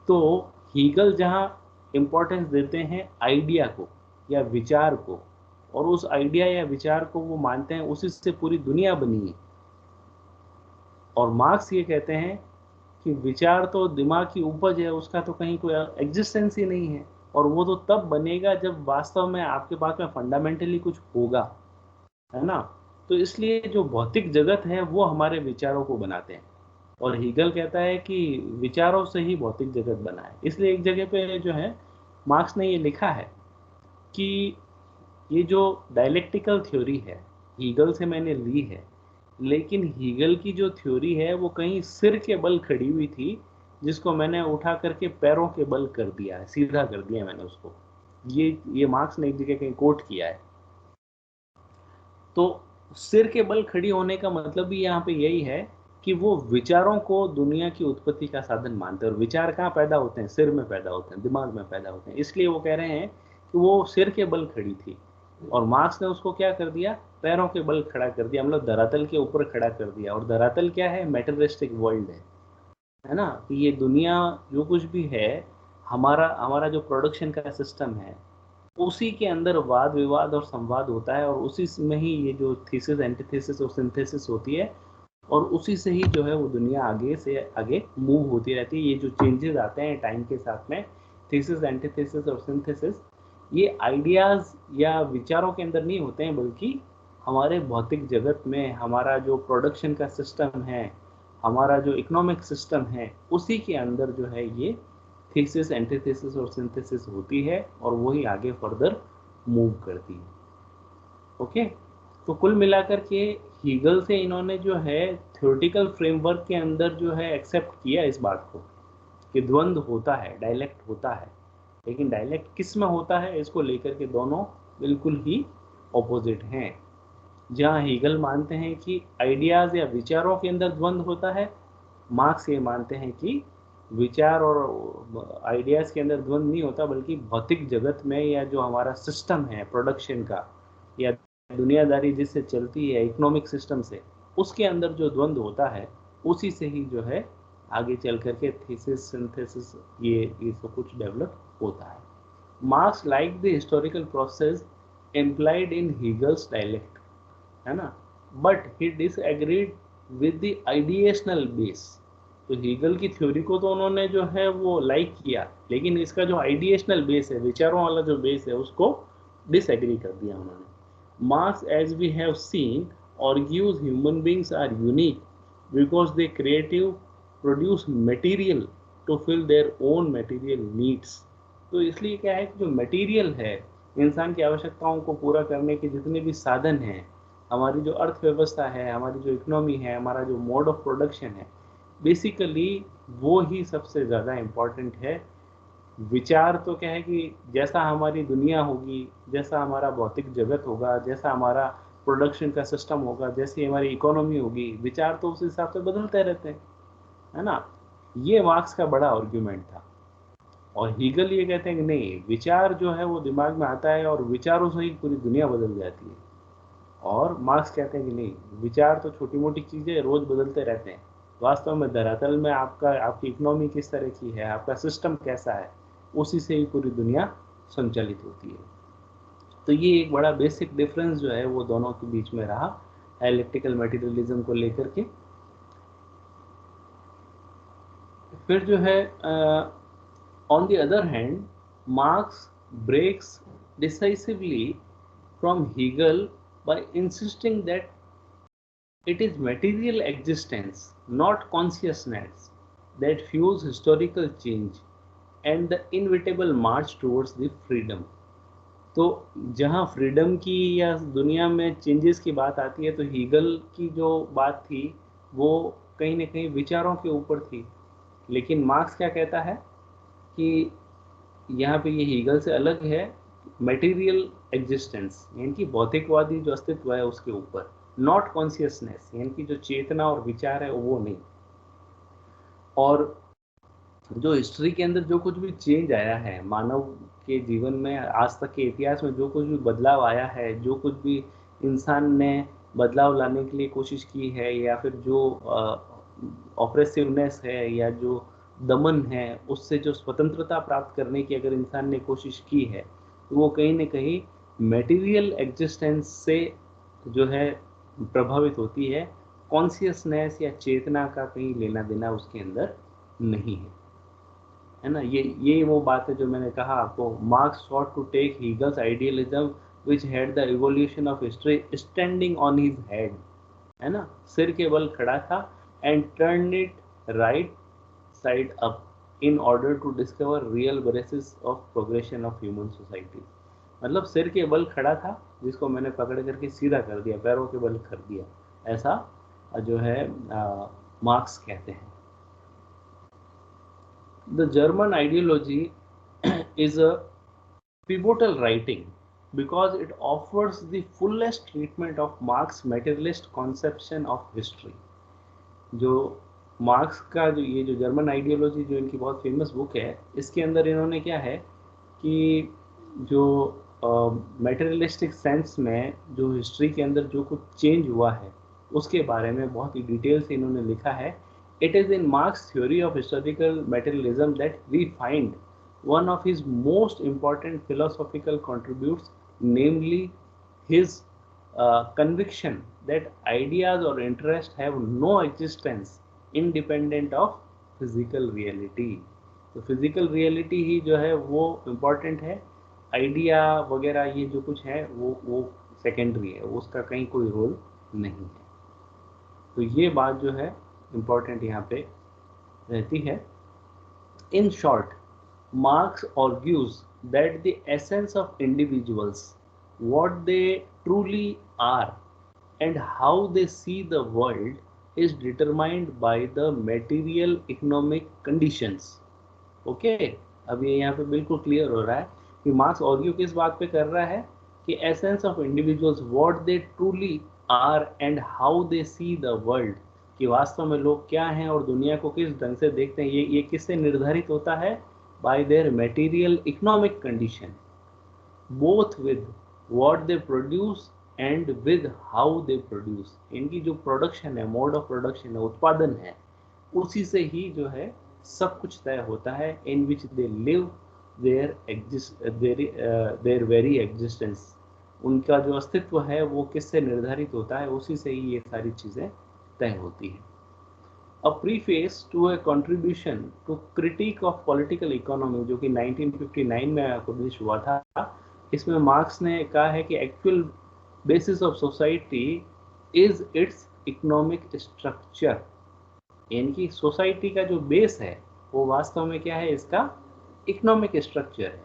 तो हीगल जहाँ इम्पोर्टेंस देते हैं आइडिया को या विचार को, और उस आइडिया या विचार को वो मानते हैं उसी से पूरी दुनिया बनी है, और मार्क्स ये कहते हैं कि विचार तो दिमाग की उपज है, उसका तो कहीं कोई एग्जिस्टेंस ही नहीं है, और वो तो तब बनेगा जब वास्तव में आपके पास में फंडामेंटली कुछ होगा, है ना। तो इसलिए जो भौतिक जगत है वो हमारे विचारों को बनाते हैं, और हीगल कहता है कि विचारों से ही भौतिक जगत बना है। इसलिए एक जगह पे जो है मार्क्स ने ये लिखा है कि ये जो डायलेक्टिकल थ्योरी है हीगल से मैंने ली है, लेकिन हीगल की जो थ्योरी है वो कहीं सिर के बल खड़ी हुई थी, जिसको मैंने उठा करके पैरों के बल कर दिया है, सीधा कर दिया मैंने उसको। ये मार्क्स ने एक जगह कहीं कोट किया है। तो सिर के बल खड़ी होने का मतलब भी यहाँ पे यही है कि वो विचारों को दुनिया की उत्पत्ति का साधन मानते हैं, और विचार कहाँ पैदा होते हैं, सिर में पैदा होते हैं, दिमाग में पैदा होते हैं। इसलिए वो कह रहे हैं कि वो सिर के बल खड़ी थी, और मार्क्स ने उसको क्या कर दिया, पैरों के बल खड़ा कर दिया, मतलब धरातल के ऊपर खड़ा कर दिया। और धरातल क्या है, मेटेरियलिस्टिक वर्ल्ड है ना, कि ये दुनिया जो कुछ भी है, हमारा हमारा जो प्रोडक्शन का सिस्टम है, उसी के अंदर वाद विवाद और संवाद होता है, और उसी में ही ये जो थीसिस, एंटीथेसिस और सिंथेसिस होती है, और उसी से ही जो है वो दुनिया आगे से आगे मूव होती रहती है। ये जो चेंजेस आते हैं टाइम के साथ में, थीसिस, एंटीथेसिस और सिंथेसिस, ये आइडियाज या विचारों के अंदर नहीं होते हैं, बल्कि हमारे भौतिक जगत में हमारा जो प्रोडक्शन का सिस्टम है, हमारा जो इकोनॉमिक सिस्टम है, उसी के अंदर जो है ये थीसिस, एंटीथेसिस और सिंथेसिस होती है, और वही आगे फर्दर मूव करती है। ओके, तो कुल मिलाकर के हीगल से इन्होंने जो है थ्योरेटिकल फ्रेमवर्क के अंदर जो है एक्सेप्ट किया इस बात को कि द्वंद्व होता है, डायलेक्ट होता है, लेकिन डायलेक्ट किस में होता है इसको लेकर के दोनों बिल्कुल ही ऑपोजिट हैं। जहाँ हीगल मानते हैं कि आइडियाज या विचारों के अंदर द्वंद्व होता है, मार्क्स ये मानते हैं कि विचार और आइडियाज के अंदर द्वंद्व नहीं होता, बल्कि भौतिक जगत में या जो हमारा सिस्टम है प्रोडक्शन का या दुनियादारी जिससे चलती है इकोनॉमिक सिस्टम से, उसके अंदर जो द्वंद्व होता है उसी से ही जो है आगे चल करके थीसिस सिंथेसिस ये सब कुछ डेवलप होता है। Marx like the historical process implied in Hegel's dialect, है ना, but he disagreed with the ideational base. तो हीगल की थ्योरी को तो उन्होंने जो है वो लाइक किया, लेकिन इसका जो आइडिएशनल बेस है, विचारों वाला जो बेस है, उसको डिसएग्री कर दिया उन्होंने। Marx, as we have seen, argues human beings are unique because they creative produce material to fill their own material needs। तो इसलिए क्या है कि जो मटेरियल है, इंसान की आवश्यकताओं को पूरा करने के जितने भी साधन हैं, हमारी जो अर्थव्यवस्था है, हमारी जो इकोनॉमी है, हमारा जो मोड ऑफ प्रोडक्शन है, बेसिकली वो ही सबसे ज़्यादा इम्पॉर्टेंट है। विचार तो क्या है कि जैसा हमारी दुनिया होगी, जैसा हमारा भौतिक जगत होगा, जैसा हमारा प्रोडक्शन का सिस्टम होगा, जैसी हमारी इकोनॉमी होगी, विचार तो उस हिसाब से बदलते रहते हैं, है ना। ये मार्क्स का बड़ा आर्ग्यूमेंट था। और हीगल ये कहते हैं कि नहीं, विचार जो है वो दिमाग में आता है और विचारों से ही पूरी दुनिया बदल जाती है। और मार्क्स कहते हैं कि नहीं, विचार तो छोटी मोटी चीज़ें रोज बदलते रहते हैं, वास्तव में धरातल में आपकी इकोनॉमी किस तरह की है, आपका सिस्टम कैसा है, उसी से ही पूरी दुनिया संचालित होती है। तो ये एक बड़ा बेसिक डिफरेंस जो है वो दोनों के बीच में रहा डायलेक्टिकल मटेरियलिज्म को लेकर के। फिर जो है on the other hand, Marx breaks decisively from Hegel by insisting that it is material existence, not consciousness, that fuels historical change and the inevitable march towards the freedom। तो जहाँ freedom की या दुनिया में चेंजेस की बात आती है, तो हीगल की जो बात थी वो कहीं ना कहीं विचारों के ऊपर थी। लेकिन मार्क्स क्या कहता है कि यहाँ पे ये हीगल से अलग है, मटेरियल एग्जिस्टेंस यानी कि भौतिकवादी जो अस्तित्व है उसके ऊपर, नॉट कॉन्शियसनेस यानी कि जो चेतना और विचार है वो नहीं। और जो हिस्ट्री के अंदर जो कुछ भी चेंज आया है मानव के जीवन में, आज तक के इतिहास में जो कुछ भी बदलाव आया है, जो कुछ भी इंसान ने बदलाव लाने के लिए कोशिश की है, या फिर जो ऑपरेसिवनेस है या जो दमन है, उससे जो स्वतंत्रता प्राप्त करने की अगर इंसान ने कोशिश की है, तो वो कहीं ना कहीं मटेरियल एग्जिस्टेंस से जो है प्रभावित होती है। कॉन्शियसनेस या चेतना का कहीं लेना देना उसके अंदर नहीं है ना। ये वो बात है जो मैंने कहा आपको, marks sought to take Hegel's idealism which had the evolution of history standing on his head, है ना, सिर के बल खड़ा था, and turned it right side up in order to discover real basis of progression of human society। मतलब सिर के बल खड़ा था जिसको मैंने पकड़ करके सीधा कर दिया, पैरों के बल कर दिया, ऐसा जो है मार्क्स कहते हैं। The German ideology is a pivotal writing because it offers the fullest treatment of Marx's materialist conception of history। जो मार्क्स का जो ये जो जर्मन आइडियोलॉजी जो इनकी बहुत फेमस बुक है, इसके अंदर इन्होंने क्या है कि जो मटेरियलिस्टिक सेंस में जो हिस्ट्री के अंदर जो कुछ चेंज हुआ है उसके बारे में बहुत ही डिटेल से इन्होंने लिखा है। It is in Marx's theory of historical materialism that we find one of his most important philosophical contributes, namely his conviction that ideas or interests have no existence independent of physical reality। तो physical reality ही जो है वो important है, idea वगैरह ये जो कुछ है वो सेकेंडरी है, उसका कहीं कोई रोल नहीं है। तो ये बात जो है इम्पॉर्टेंट यहाँ पे रहती है। In short, Marx argues that the essence of individuals, what they truly are and how they see the world, is determined by the material economic conditions. Okay, अब ये यहाँ पे बिल्कुल क्लियर हो रहा है कि मार्क्स आर्ग्यू किस बात पे कर रहा है कि essence of individuals, what they truly are and how they see the world, कि वास्तव में लोग क्या हैं और दुनिया को किस ढंग से देखते हैं, ये किससे निर्धारित होता है? Bye there material economic condition, both with what they produce and with how they produce. इनकी जो प्रोडक्शन है, मोड ऑफ प्रोडक्शन है, उत्पादन है, उसी से ही जो है सब कुछ तय होता है। In which they live their very existence, उनका जो अस्तित्व है वो किससे निर्धारित होता है? उसी से ही ये सारी चीज़ें तय होती हैं। A preface to a contribution to critique of political economy, जो कि 1959 में पब्लिश हुआ था, इसमें मार्क्स ने कहा है कि actual basis of society is it's economic structure. यानी सोसाइटी का जो बेस है वो वास्तव में क्या है? इसका इकोनॉमिक स्ट्रक्चर है।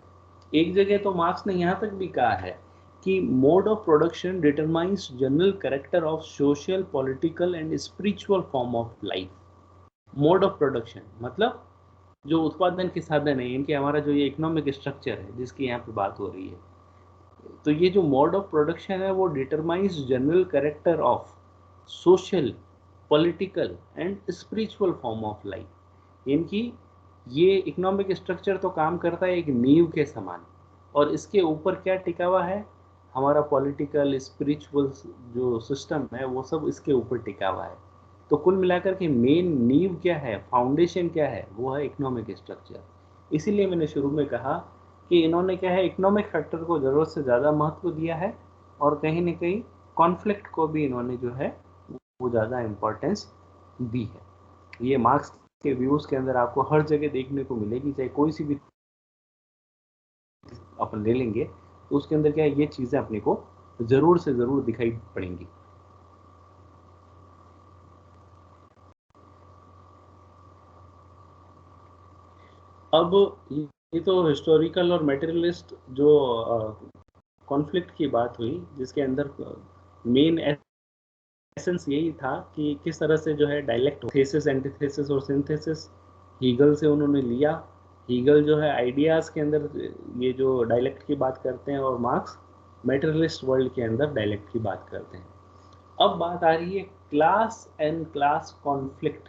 एक जगह तो मार्क्स ने यहाँ तक भी कहा है कि mode of production determines general character of social, political and spiritual form of life. Mode of production मतलब जो उत्पादन के साधन है, इनके हमारा जो ये इकोनॉमिक स्ट्रक्चर है जिसकी यहाँ पे बात हो रही है, तो ये जो मोड ऑफ प्रोडक्शन है वो determines general character of social, political and spiritual form of life. इनकी ये इकोनॉमिक स्ट्रक्चर तो काम करता है एक नींव के समान, और इसके ऊपर क्या टिका हुआ है? हमारा पॉलिटिकल, स्पिरिचुअल जो सिस्टम है वो सब इसके ऊपर टिका हुआ है। तो कुल मिलाकर के मेन नींव क्या है, फाउंडेशन क्या है? वो है इकोनॉमिक स्ट्रक्चर। इसीलिए मैंने शुरू में कहा कि इन्होंने क्या है, इकोनॉमिक फैक्टर को ज़रूरत से ज़्यादा महत्व दिया है, और कहीं ना कहीं कॉन्फ्लिक्ट को भी इन्होंने जो है वो ज़्यादा इम्पोर्टेंस दी है। ये मार्क्स के व्यूज़ के अंदर आपको हर जगह देखने को मिलेगी, चाहे कोई सी भी अपन ले लेंगे तो उसके अंदर क्या है, ये चीज़ें अपने को ज़रूर से ज़रूर दिखाई पड़ेंगी। अब ये तो हिस्टोरिकल और मेटेरियलिस्ट जो कॉन्फ्लिक्ट की बात हुई, जिसके अंदर मेन एसेंस यही था कि किस तरह से जो है डायलेक्ट, थेसिस, एंटीथेसिस और सिंथेसिस हीगल से उन्होंने लिया। हीगल जो है आइडियाज़ के अंदर ये जो डायलेक्ट की बात करते हैं, और मार्क्स मेटेरियलिस्ट वर्ल्ड के अंदर डायलेक्ट की बात करते हैं। अब बात आ रही है क्लास एंड क्लास कॉन्फ्लिक्ट।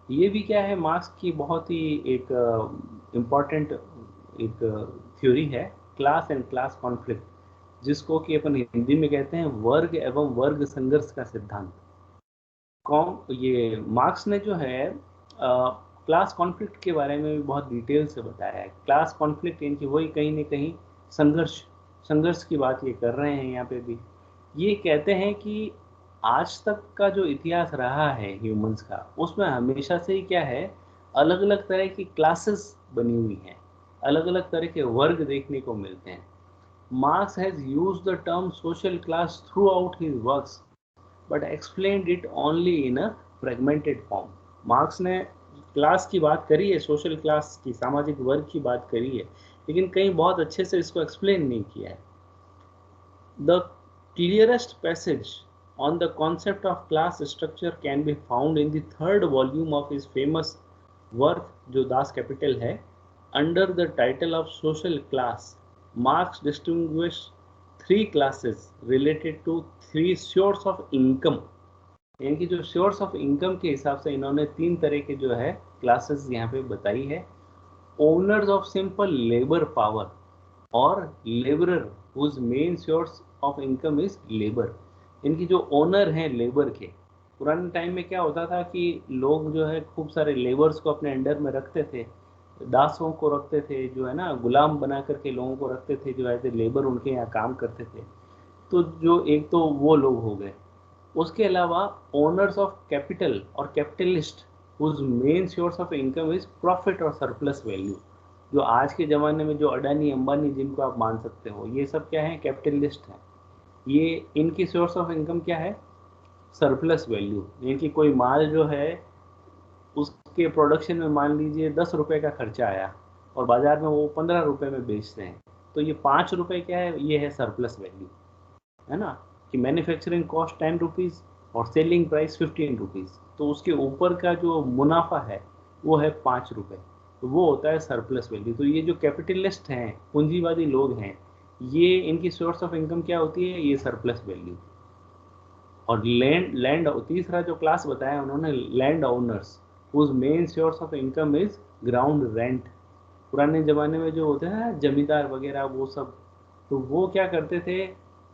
ये भी क्या है, मार्क्स की बहुत ही एक इम्पॉर्टेंट एक थ्योरी है, क्लास एंड क्लास कॉन्फ्लिक्ट, जिसको कि अपन हिंदी में कहते हैं वर्ग एवं वर्ग संघर्ष का सिद्धांत। ये मार्क्स ने जो है क्लास कॉन्फ्लिक्ट के बारे में भी बहुत डिटेल से बताया है। क्लास कॉन्फ्लिक्ट इनकी वही कहीं ना कहीं संघर्ष की बात ये कर रहे हैं यहाँ पे भी। ये कहते हैं कि आज तक का जो इतिहास रहा है ह्यूमंस का, उसमें हमेशा से ही क्या है, अलग अलग तरह की क्लासेस बनी हुई हैं, अलग अलग तरह के वर्ग देखने को मिलते हैं। Marks has used the term social class through out his works but explained it only in a fragmented form. Marks ने क्लास की बात करी है, सोशल क्लास की, सामाजिक वर्ग की बात करी है, लेकिन कहीं बहुत अच्छे से इसको एक्सप्लेन नहीं किया है। The clearest passage on the concept of class structure can be found in the third volume of his famous work, जो Das Kapital है, under the title of Social Class. Marx distinguished three classes related to three sources of income. यानी कि जो source of income के हिसाब से इन्होंने तीन तरह के जो है क्लासेस यहाँ पे बताई है। Owners of simple labour power, और labourer whose main source of income is labour. इनकी जो ओनर हैं लेबर के, पुराने टाइम में क्या होता था कि लोग जो है खूब सारे लेबर्स को अपने अंडर में रखते थे, दासों को रखते थे, जो है ना गुलाम बना करके लोगों को रखते थे, जो एज ए लेबर उनके यहाँ काम करते थे। तो जो एक तो वो लोग हो गए, उसके अलावा ओनर्स ऑफ कैपिटल और capitalist whose main source of income is profit और सरप्लस वैल्यू। जो आज के ज़माने में जो अडानी अंबानी जिनको आप मान सकते हो, ये सब क्या है, कैपिटलिस्ट हैं। ये इनकी सोर्स ऑफ इनकम क्या है, सरप्लस वैल्यू। यानी कि कोई माल जो है उसके प्रोडक्शन में मान लीजिए 10 रुपये का खर्चा आया और बाज़ार में वो 15 रुपये में बेचते हैं, तो ये 5 रुपये क्या है, ये है सरप्लस वैल्यू, है ना, कि मैन्युफैक्चरिंग कॉस्ट 10 रुपीज़ और सेलिंग प्राइस 15 रुपीज़, तो उसके ऊपर का जो मुनाफा है वो है 5 रुपये, तो वो होता है सरप्लस वैल्यू। तो ये जो कैपिटलिस्ट हैं, पूंजीवादी लोग हैं, ये इनकी सोर्स ऑफ इनकम क्या होती है? ये सरप्लस वैल्यू। और लैंड लैंड तीसरा जो क्लास बताया उन्होंने, land owners, whose main source of income is ground rent. पुराने ज़माने में जो होते हैं ना जमींदार वगैरह वो सब, तो वो क्या करते थे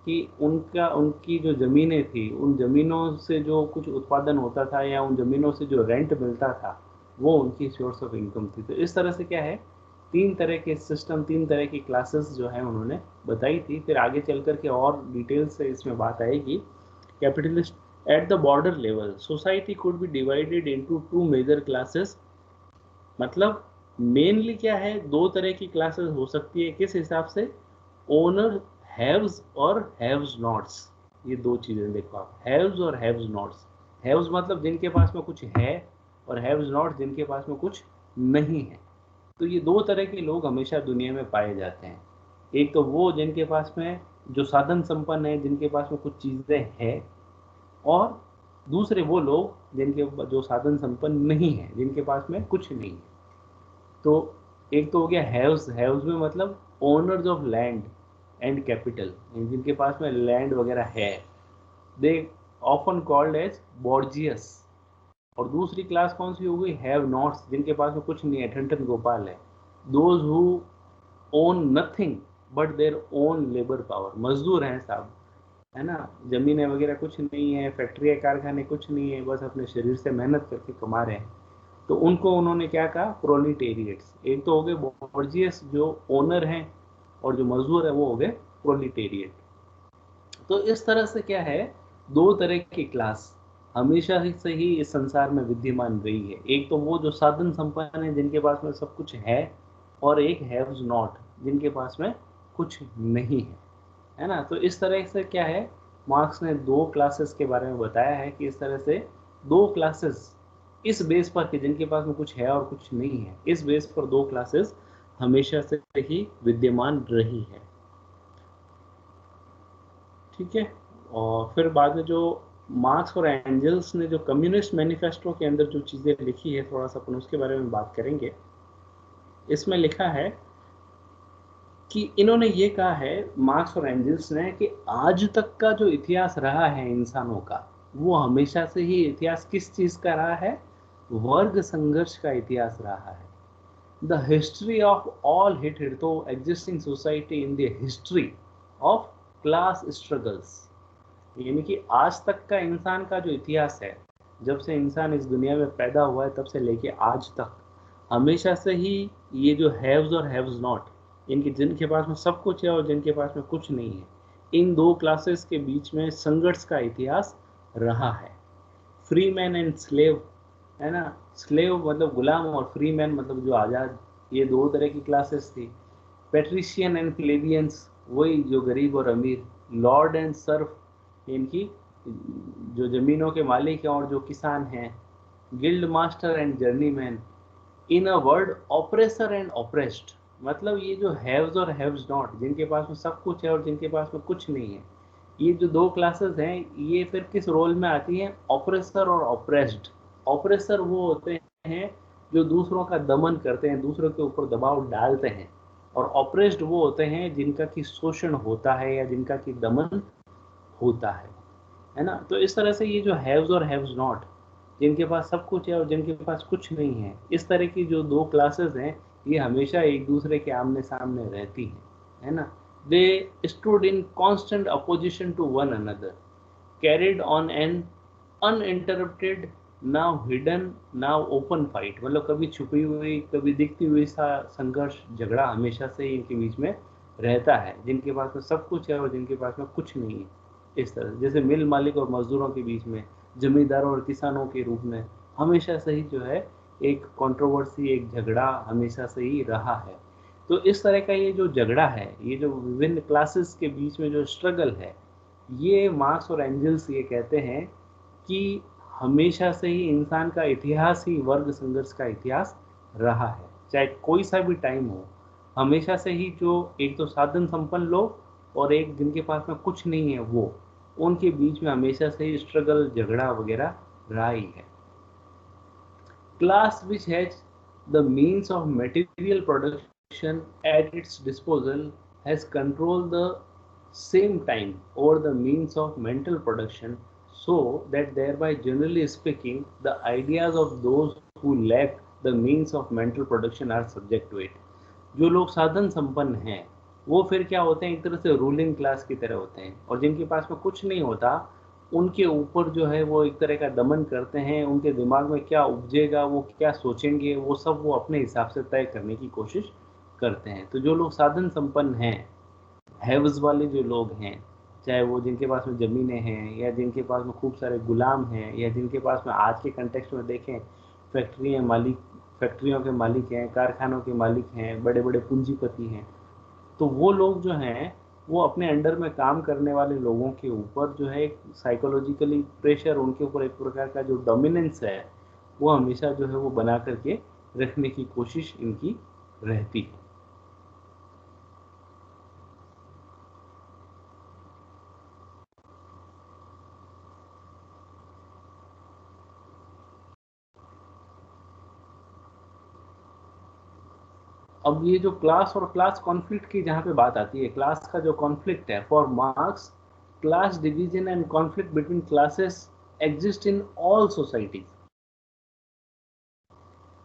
कि उनकी जो ज़मीनें थी, उन ज़मीनों से जो कुछ उत्पादन होता था या उन ज़मीनों से जो रेंट मिलता था, वो उनकी सोर्स ऑफ इनकम थी। तो इस तरह से क्या है, तीन तरह के सिस्टम, तीन तरह की क्लासेस जो है उन्होंने बताई थी। फिर आगे चल कर के और डिटेल से इसमें बात आएगी। Capitalist at the border level society could be divided into two major classes. मतलब मेनली क्या है, दो तरह की क्लासेस हो सकती है। किस हिसाब से? ओनर हैव्स और हैव्स नॉट्स। ये दो चीजें देखो आप, हैव्स और हैव्स नॉट्स। हैव्स मतलब जिनके पास में कुछ है, और हैव्स नॉट जिनके पास में कुछ नहीं है। तो ये दो तरह के लोग हमेशा दुनिया में पाए जाते हैं। एक तो वो जिनके पास में जो साधन संपन्न है, जिनके पास में कुछ चीजें हैं, और दूसरे वो लोग जिनके जो साधन संपन्न नहीं है, जिनके पास में कुछ नहीं है। तो एक तो हो गया हैव्स। हैव्स में मतलब owners of land and capital, जिनके पास में लैंड वगैरह है, दे ऑफन कॉल्ड एज बॉर्जियस। और दूसरी क्लास कौन सी हो गई? हैव नॉट्स, जिनके पास में कुछ नहीं है, ठन गोपाल है। Those who own nothing but their own labour power, मजदूर हैं साहब, है ना, जमीनें वगैरह कुछ नहीं है, फैक्ट्रियाँ कारखाने कुछ नहीं है, बस अपने शरीर से मेहनत करके कमा रहे हैं। तो उनको उन्होंने क्या कहा? प्रोलिटेरिएट्स। एक तो हो गए बॉर्जियस जो ओनर हैं, और जो मजदूर है वो हो गए प्रोलिटेरिएट। तो इस तरह से क्या है, दो तरह की क्लास हमेशा से ही इस संसार में विद्यमान रही है। एक तो वो जो साधन संपन्न है, जिनके पास में सब कुछ है, और एक हैव्स नॉट, जिनके पास में कुछ नहीं है ना। तो इस तरह से क्या है, मार्क्स ने दो क्लासेस के बारे में बताया है कि इस तरह से दो क्लासेस इस बेस पर कि जिनके पास में कुछ है और कुछ नहीं है, इस बेस पर दो क्लासेस हमेशा से ही विद्यमान रही है। ठीक है। और फिर बाद में जो मार्क्स और एंजल्स ने जो कम्युनिस्ट मैनिफेस्टो के अंदर जो चीज़ें लिखी है, थोड़ा सा अपन उसके बारे में बात करेंगे। इसमें लिखा है कि इन्होंने ये कहा है, मार्क्स और एंजल्स ने, कि आज तक का जो इतिहास रहा है इंसानों का, वो हमेशा से ही इतिहास किस चीज़ का रहा है? वर्ग संघर्ष का इतिहास रहा है। द हिस्ट्री ऑफ ऑल हिटो existing society in the history of class struggles. यानी कि आज तक का इंसान का जो इतिहास है, जब से इंसान इस दुनिया में पैदा हुआ है तब से लेके आज तक, हमेशा से ही ये जो हैव्स और हैव्स नॉट, इनके जिनके पास में सब कुछ है और जिनके पास में कुछ नहीं है, इन दो क्लासेस के बीच में संघर्ष का इतिहास रहा है। फ्री मैन एंड स्लेव, है ना। स्लेव मतलब गुलाम, और फ्री मैन मतलब जो आज़ाद। ये दो तरह की क्लासेस थी। पेट्रिशियन एंड प्लेबियंस, वही जो गरीब और अमीर। लॉर्ड एंड सर्फ, इनकी जो जमीनों के मालिक हैं और जो किसान हैं। Guild master and journeyman. In a word oppressor and oppressed. मतलब ये जो हैव्स और हैव्स नॉट, जिनके पास में सब कुछ है और जिनके पास में कुछ नहीं है, ये जो दो क्लासेस हैं, ये फिर किस रोल में आती हैं? ऑपरेसर और ऑपरेस्ड। ऑपरेसर वो होते हैं जो दूसरों का दमन करते हैं, दूसरों के ऊपर दबाव डालते हैं, और ऑपरेस्ड वो होते हैं जिनका कि शोषण होता है या जिनका कि दमन होता है ना। तो इस तरह से ये जो हैव्स और हैव्स नॉट, जिनके पास सब कुछ है और जिनके पास कुछ नहीं है, इस तरह की जो दो क्लासेस हैं, ये हमेशा एक दूसरे के आमने सामने रहती हैं, है ना। They stood in constant opposition to one another, carried on an uninterrupted, now hidden now open fight. मतलब कभी छुपी हुई कभी दिखती हुई सा संघर्ष, झगड़ा हमेशा से ही इनके बीच में रहता है, जिनके पास में सब कुछ है और जिनके पास में कुछ नहीं है। इस तरह जैसे मिल मालिक और मजदूरों के बीच में, जमींदारों और किसानों के रूप में हमेशा से ही जो है एक कंट्रोवर्सी, एक झगड़ा हमेशा से ही रहा है। तो इस तरह का ये जो झगड़ा है, ये जो विभिन्न क्लासेस के बीच में जो स्ट्रगल है, ये मार्क्स और एंजल्स ये कहते हैं कि हमेशा से ही इंसान का इतिहास ही वर्ग संघर्ष का इतिहास रहा है। चाहे कोई सा भी टाइम हो, हमेशा से ही जो एक तो साधन संपन्न लोग और एक जिनके पास में कुछ नहीं है, वो उनके बीच में हमेशा से ही स्ट्रगल, झगड़ा वगैरह रहा ही है। Class which has the means of material production at its disposal has control the same time over the means of mental production, so that thereby, generally speaking, the ideas of those who lack the means of mental production are subject to it. जो लोग साधन संपन्न हैं वो फिर क्या होते हैं, एक तरह से रूलिंग क्लास की तरह होते हैं, और जिनके पास में कुछ नहीं होता उनके ऊपर जो है वो एक तरह का दमन करते हैं। उनके दिमाग में क्या उपजेगा, वो क्या सोचेंगे, वो सब वो अपने हिसाब से तय करने की कोशिश करते हैं। तो जो लोग साधन संपन्न हैं, हैव्स वाले जो लोग हैं, चाहे वो जिनके पास में ज़मीनें हैं या जिनके पास में खूब सारे गुलाम हैं या जिनके पास में आज के कंटेक्स्ट में देखें फैक्ट्रियों के मालिक हैं, कारखानों के मालिक हैं, बड़े बड़े पूंजीपति हैं, तो वो लोग जो हैं वो अपने अंडर में काम करने वाले लोगों के ऊपर जो है एक साइकोलॉजिकली प्रेशर, उनके ऊपर एक प्रकार का जो डोमिनेंस है वो हमेशा जो है वो बना करके रखने की कोशिश इनकी रहती है। अब ये जो क्लास और क्लास कॉन्फ्लिक्ट की जहाँ पे बात आती है, क्लास का जो कॉन्फ्लिक्ट है, for marks class division and conflict between classes exist in all societies.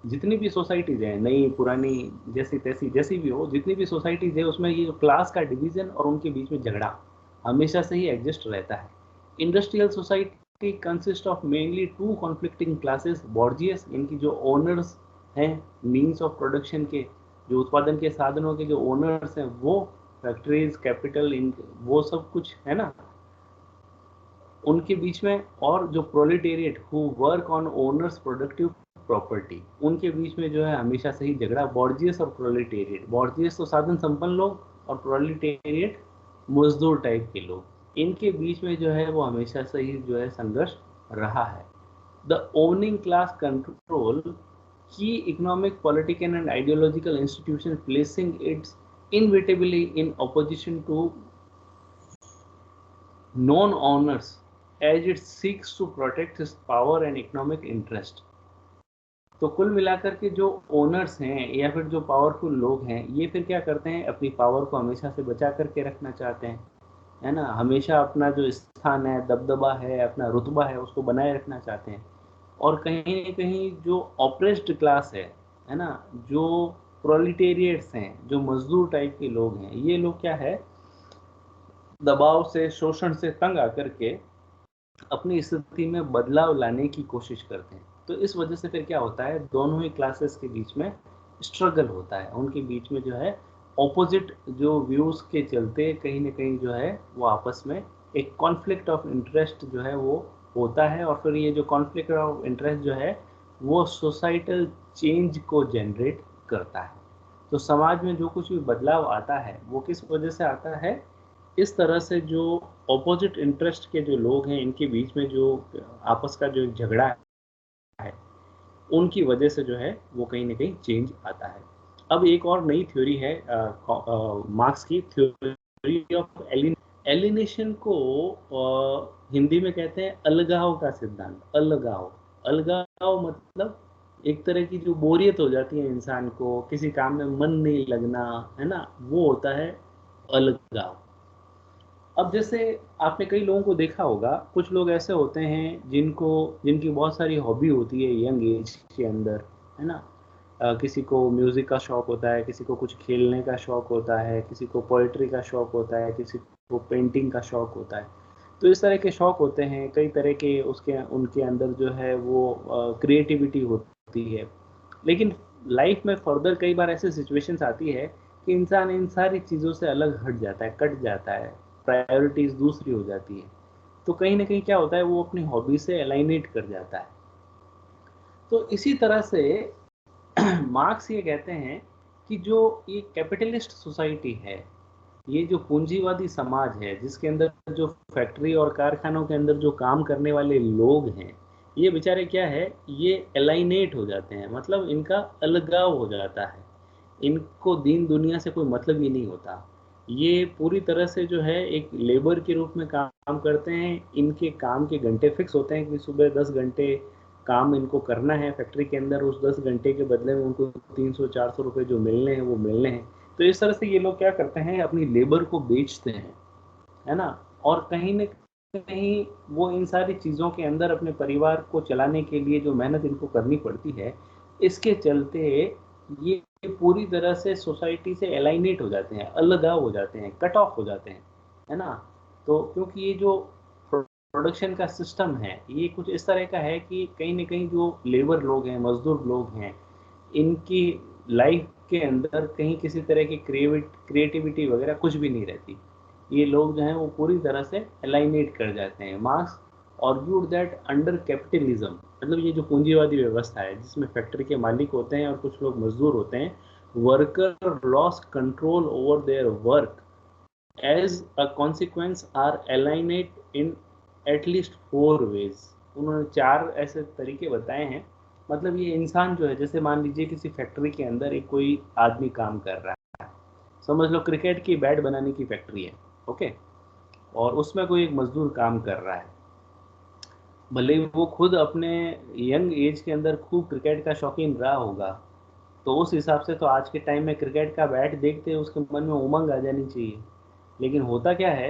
जितनी भी सोसाइटीज हैं, नई पुरानी जैसी तैसी जैसी भी हो, जितनी भी सोसाइटीज है उसमें ये जो क्लास का डिवीजन और उनके बीच में झगड़ा हमेशा से ही एग्जिस्ट रहता है। Industrial society consist of mainly two conflicting classes, bourgeois, इनकी जो ओनर्स हैं मीन्स ऑफ प्रोडक्शन के, जो उत्पादन के साधनों के जो ओनर्स हैं, वो फैक्ट्रीज, कैपिटल, इन वो सब कुछ है ना, उनके बीच में, और जो proletariat who work on owners productive property, उनके बीच में जो है हमेशा से ही झगड़ा, बॉर्जियस और प्रोलेटेरिएट। बॉर्जियस तो साधन संपन्न लोग और प्रोलेटेरिएट मजदूर टाइप के लोग, इनके बीच में जो है वो हमेशा से ही जो है संघर्ष रहा है। द ओनिंग क्लास कंट्रोल की economic, political and ideological institution placing it's inevitably in opposition to non-owners as it seeks to protect its power and economic interest। तो कुल मिलाकर के जो ओनर्स हैं या फिर जो पावरफुल लोग हैं, ये फिर क्या करते हैं, अपनी पावर को हमेशा से बचा करके रखना चाहते हैं, है ना, हमेशा अपना जो स्थान है, दबदबा है, अपना रुतबा है, उसको बनाए रखना चाहते हैं। और कहीं न कहीं जो ऑप्रेस्ड क्लास है ना, जो प्रोलिटेरिएट्स हैं, जो मजदूर टाइप के लोग हैं, ये लोग क्या है, दबाव से, शोषण से तंग आकर के अपनी स्थिति में बदलाव लाने की कोशिश करते हैं। तो इस वजह से फिर क्या होता है, दोनों ही क्लासेस के बीच में स्ट्रगल होता है, उनके बीच में जो है ऑपोजिट जो व्यूज के चलते कहीं न कहीं जो है वो आपस में एक कॉन्फ्लिक्ट ऑफ इंटरेस्ट जो है वो होता है। और फिर ये जो कॉन्फ्लिक्ट ऑफ इंटरेस्ट जो है वो सोसाइटल चेंज को जनरेट करता है। तो समाज में जो कुछ भी बदलाव आता है वो किस वजह से आता है, इस तरह से जो ऑपोजिट इंटरेस्ट के जो लोग हैं, इनके बीच में जो आपस का जो झगड़ा है, उनकी वजह से जो है वो कहीं न कहीं चेंज आता है। अब एक और नई थ्योरी है मार्क्स की, थ्योरी ऑफ एलिनेशन को हिंदी में कहते हैं अलगाव का सिद्धांत। अलगाव, अलगाव मतलब एक तरह की जो बोरियत हो जाती है इंसान को, किसी काम में मन नहीं लगना, है ना, वो होता है अलगाव। अब जैसे आपने कई लोगों को देखा होगा, कुछ लोग ऐसे होते हैं जिनकी बहुत सारी हॉबी होती है यंग एज के अंदर, है ना, किसी को म्यूज़िक का शौक़ होता है, किसी को कुछ खेलने का शौक़ होता है, किसी को पोएट्री का शौक़ होता है, किसी को पेंटिंग का शौक़ होता है। तो इस तरह के शौक़ होते हैं, कई तरह के उसके उनके अंदर जो है वो क्रिएटिविटी होती है। लेकिन लाइफ में फर्दर कई बार ऐसी सिचुएशंस आती है कि इंसान इन सारी चीज़ों से अलग हट जाता है, कट जाता है, प्रायोरिटीज़ दूसरी हो जाती है। तो कहीं न कहीं क्या होता है, वो अपनी हॉबी से अलाइनेट कर जाता है। तो इसी तरह से मार्क्स ये कहते हैं कि जो ये कैपिटलिस्ट सोसाइटी है, ये जो पूंजीवादी समाज है, जिसके अंदर जो फैक्ट्री और कारखानों के अंदर जो काम करने वाले लोग हैं, ये बेचारे क्या है, ये अलाइनेट हो जाते हैं, मतलब इनका अलगाव हो जाता है। इनको दीन दुनिया से कोई मतलब ही नहीं होता। ये पूरी तरह से जो है एक लेबर के रूप में काम करते हैं। इनके काम के घंटे फिक्स होते हैं कि सुबह 10 घंटे काम इनको करना है फैक्ट्री के अंदर, उस 10 घंटे के बदले में उनको 300-400 रुपए जो मिलने हैं वो मिलने हैं। तो इस तरह से ये लोग क्या करते हैं, अपनी लेबर को बेचते हैं, है ना? और कहीं न कहीं वो इन सारी चीज़ों के अंदर अपने परिवार को चलाने के लिए जो मेहनत इनको करनी पड़ती है, इसके चलते ये पूरी तरह से सोसाइटी से एलाइनेट हो जाते हैं, अलगाव हो जाते हैं, कट ऑफ हो जाते हैं, है ना? तो क्योंकि ये जो प्रोडक्शन का सिस्टम है, ये कुछ इस तरह का है कि कहीं न कहीं जो लेबर लोग हैं, मज़दूर लोग हैं, इनकी लाइफ के अंदर कहीं किसी तरह की क्रिएटिविटी वगैरह कुछ भी नहीं रहती। ये लोग जो हैं वो पूरी तरह से एलाइनेट कर जाते हैं। Marks argued that under capitalism, मतलब ये जो पूंजीवादी व्यवस्था है जिसमें फैक्ट्री के मालिक होते हैं और कुछ लोग मजदूर होते हैं, worker loss control over their work as a consequence are alienate in at least 4 ways. उन्होंने 4 ऐसे तरीके बताए हैं। मतलब ये इंसान जो है, जैसे मान लीजिए किसी फैक्ट्री के अंदर एक कोई आदमी काम कर रहा है, समझ लो क्रिकेट की बैट बनाने की फैक्ट्री है, ओके? और उसमें कोई एक मजदूर काम कर रहा है, भले ही वो खुद अपने यंग एज के अंदर खूब क्रिकेट का शौकीन रहा होगा, तो उस हिसाब से तो आज के टाइम में क्रिकेट का बैट देखते ही उसके मन में उमंग आ जानी चाहिए। लेकिन होता क्या है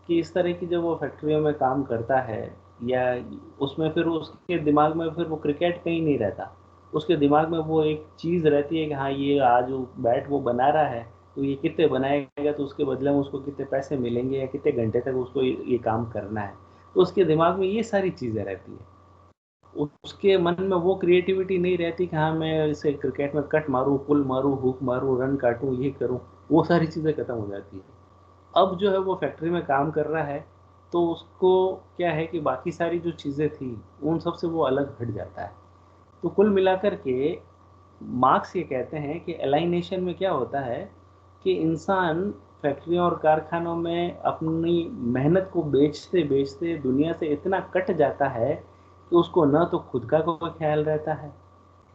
कि इस तरह की जब वो फैक्ट्रियों में काम करता है, या उसमें फिर उसके दिमाग में फिर वो क्रिकेट कहीं नहीं रहता। उसके दिमाग में वो एक चीज़ रहती है कि हाँ, ये आज वो बैट वो बना रहा है, तो ये कितने बनाएगा, तो उसके बदले में उसको कितने पैसे मिलेंगे, या कितने घंटे तक उसको ये काम करना है। तो उसके दिमाग में ये सारी चीज़ें रहती हैं। उसके मन में वो क्रिएटिविटी नहीं रहती कि हाँ, मैं इसे क्रिकेट में कट मारूँ, पुल मारूँ, हुक मारूँ, रन काटूँ, ये करूँ, वो सारी चीज़ें खत्म हो जाती हैं। अब जो है वो फैक्ट्री में काम कर रहा है, तो उसको क्या है कि बाकी सारी जो चीज़ें थी, उन सब से वो अलग हट जाता है। तो कुल मिलाकर के मार्क्स ये कहते हैं कि एलाइनेशन में क्या होता है कि इंसान फैक्ट्रियों और कारखानों में अपनी मेहनत को बेचते-बेचते दुनिया से इतना कट जाता है कि उसको ना तो खुद का कोई ख़्याल रहता है,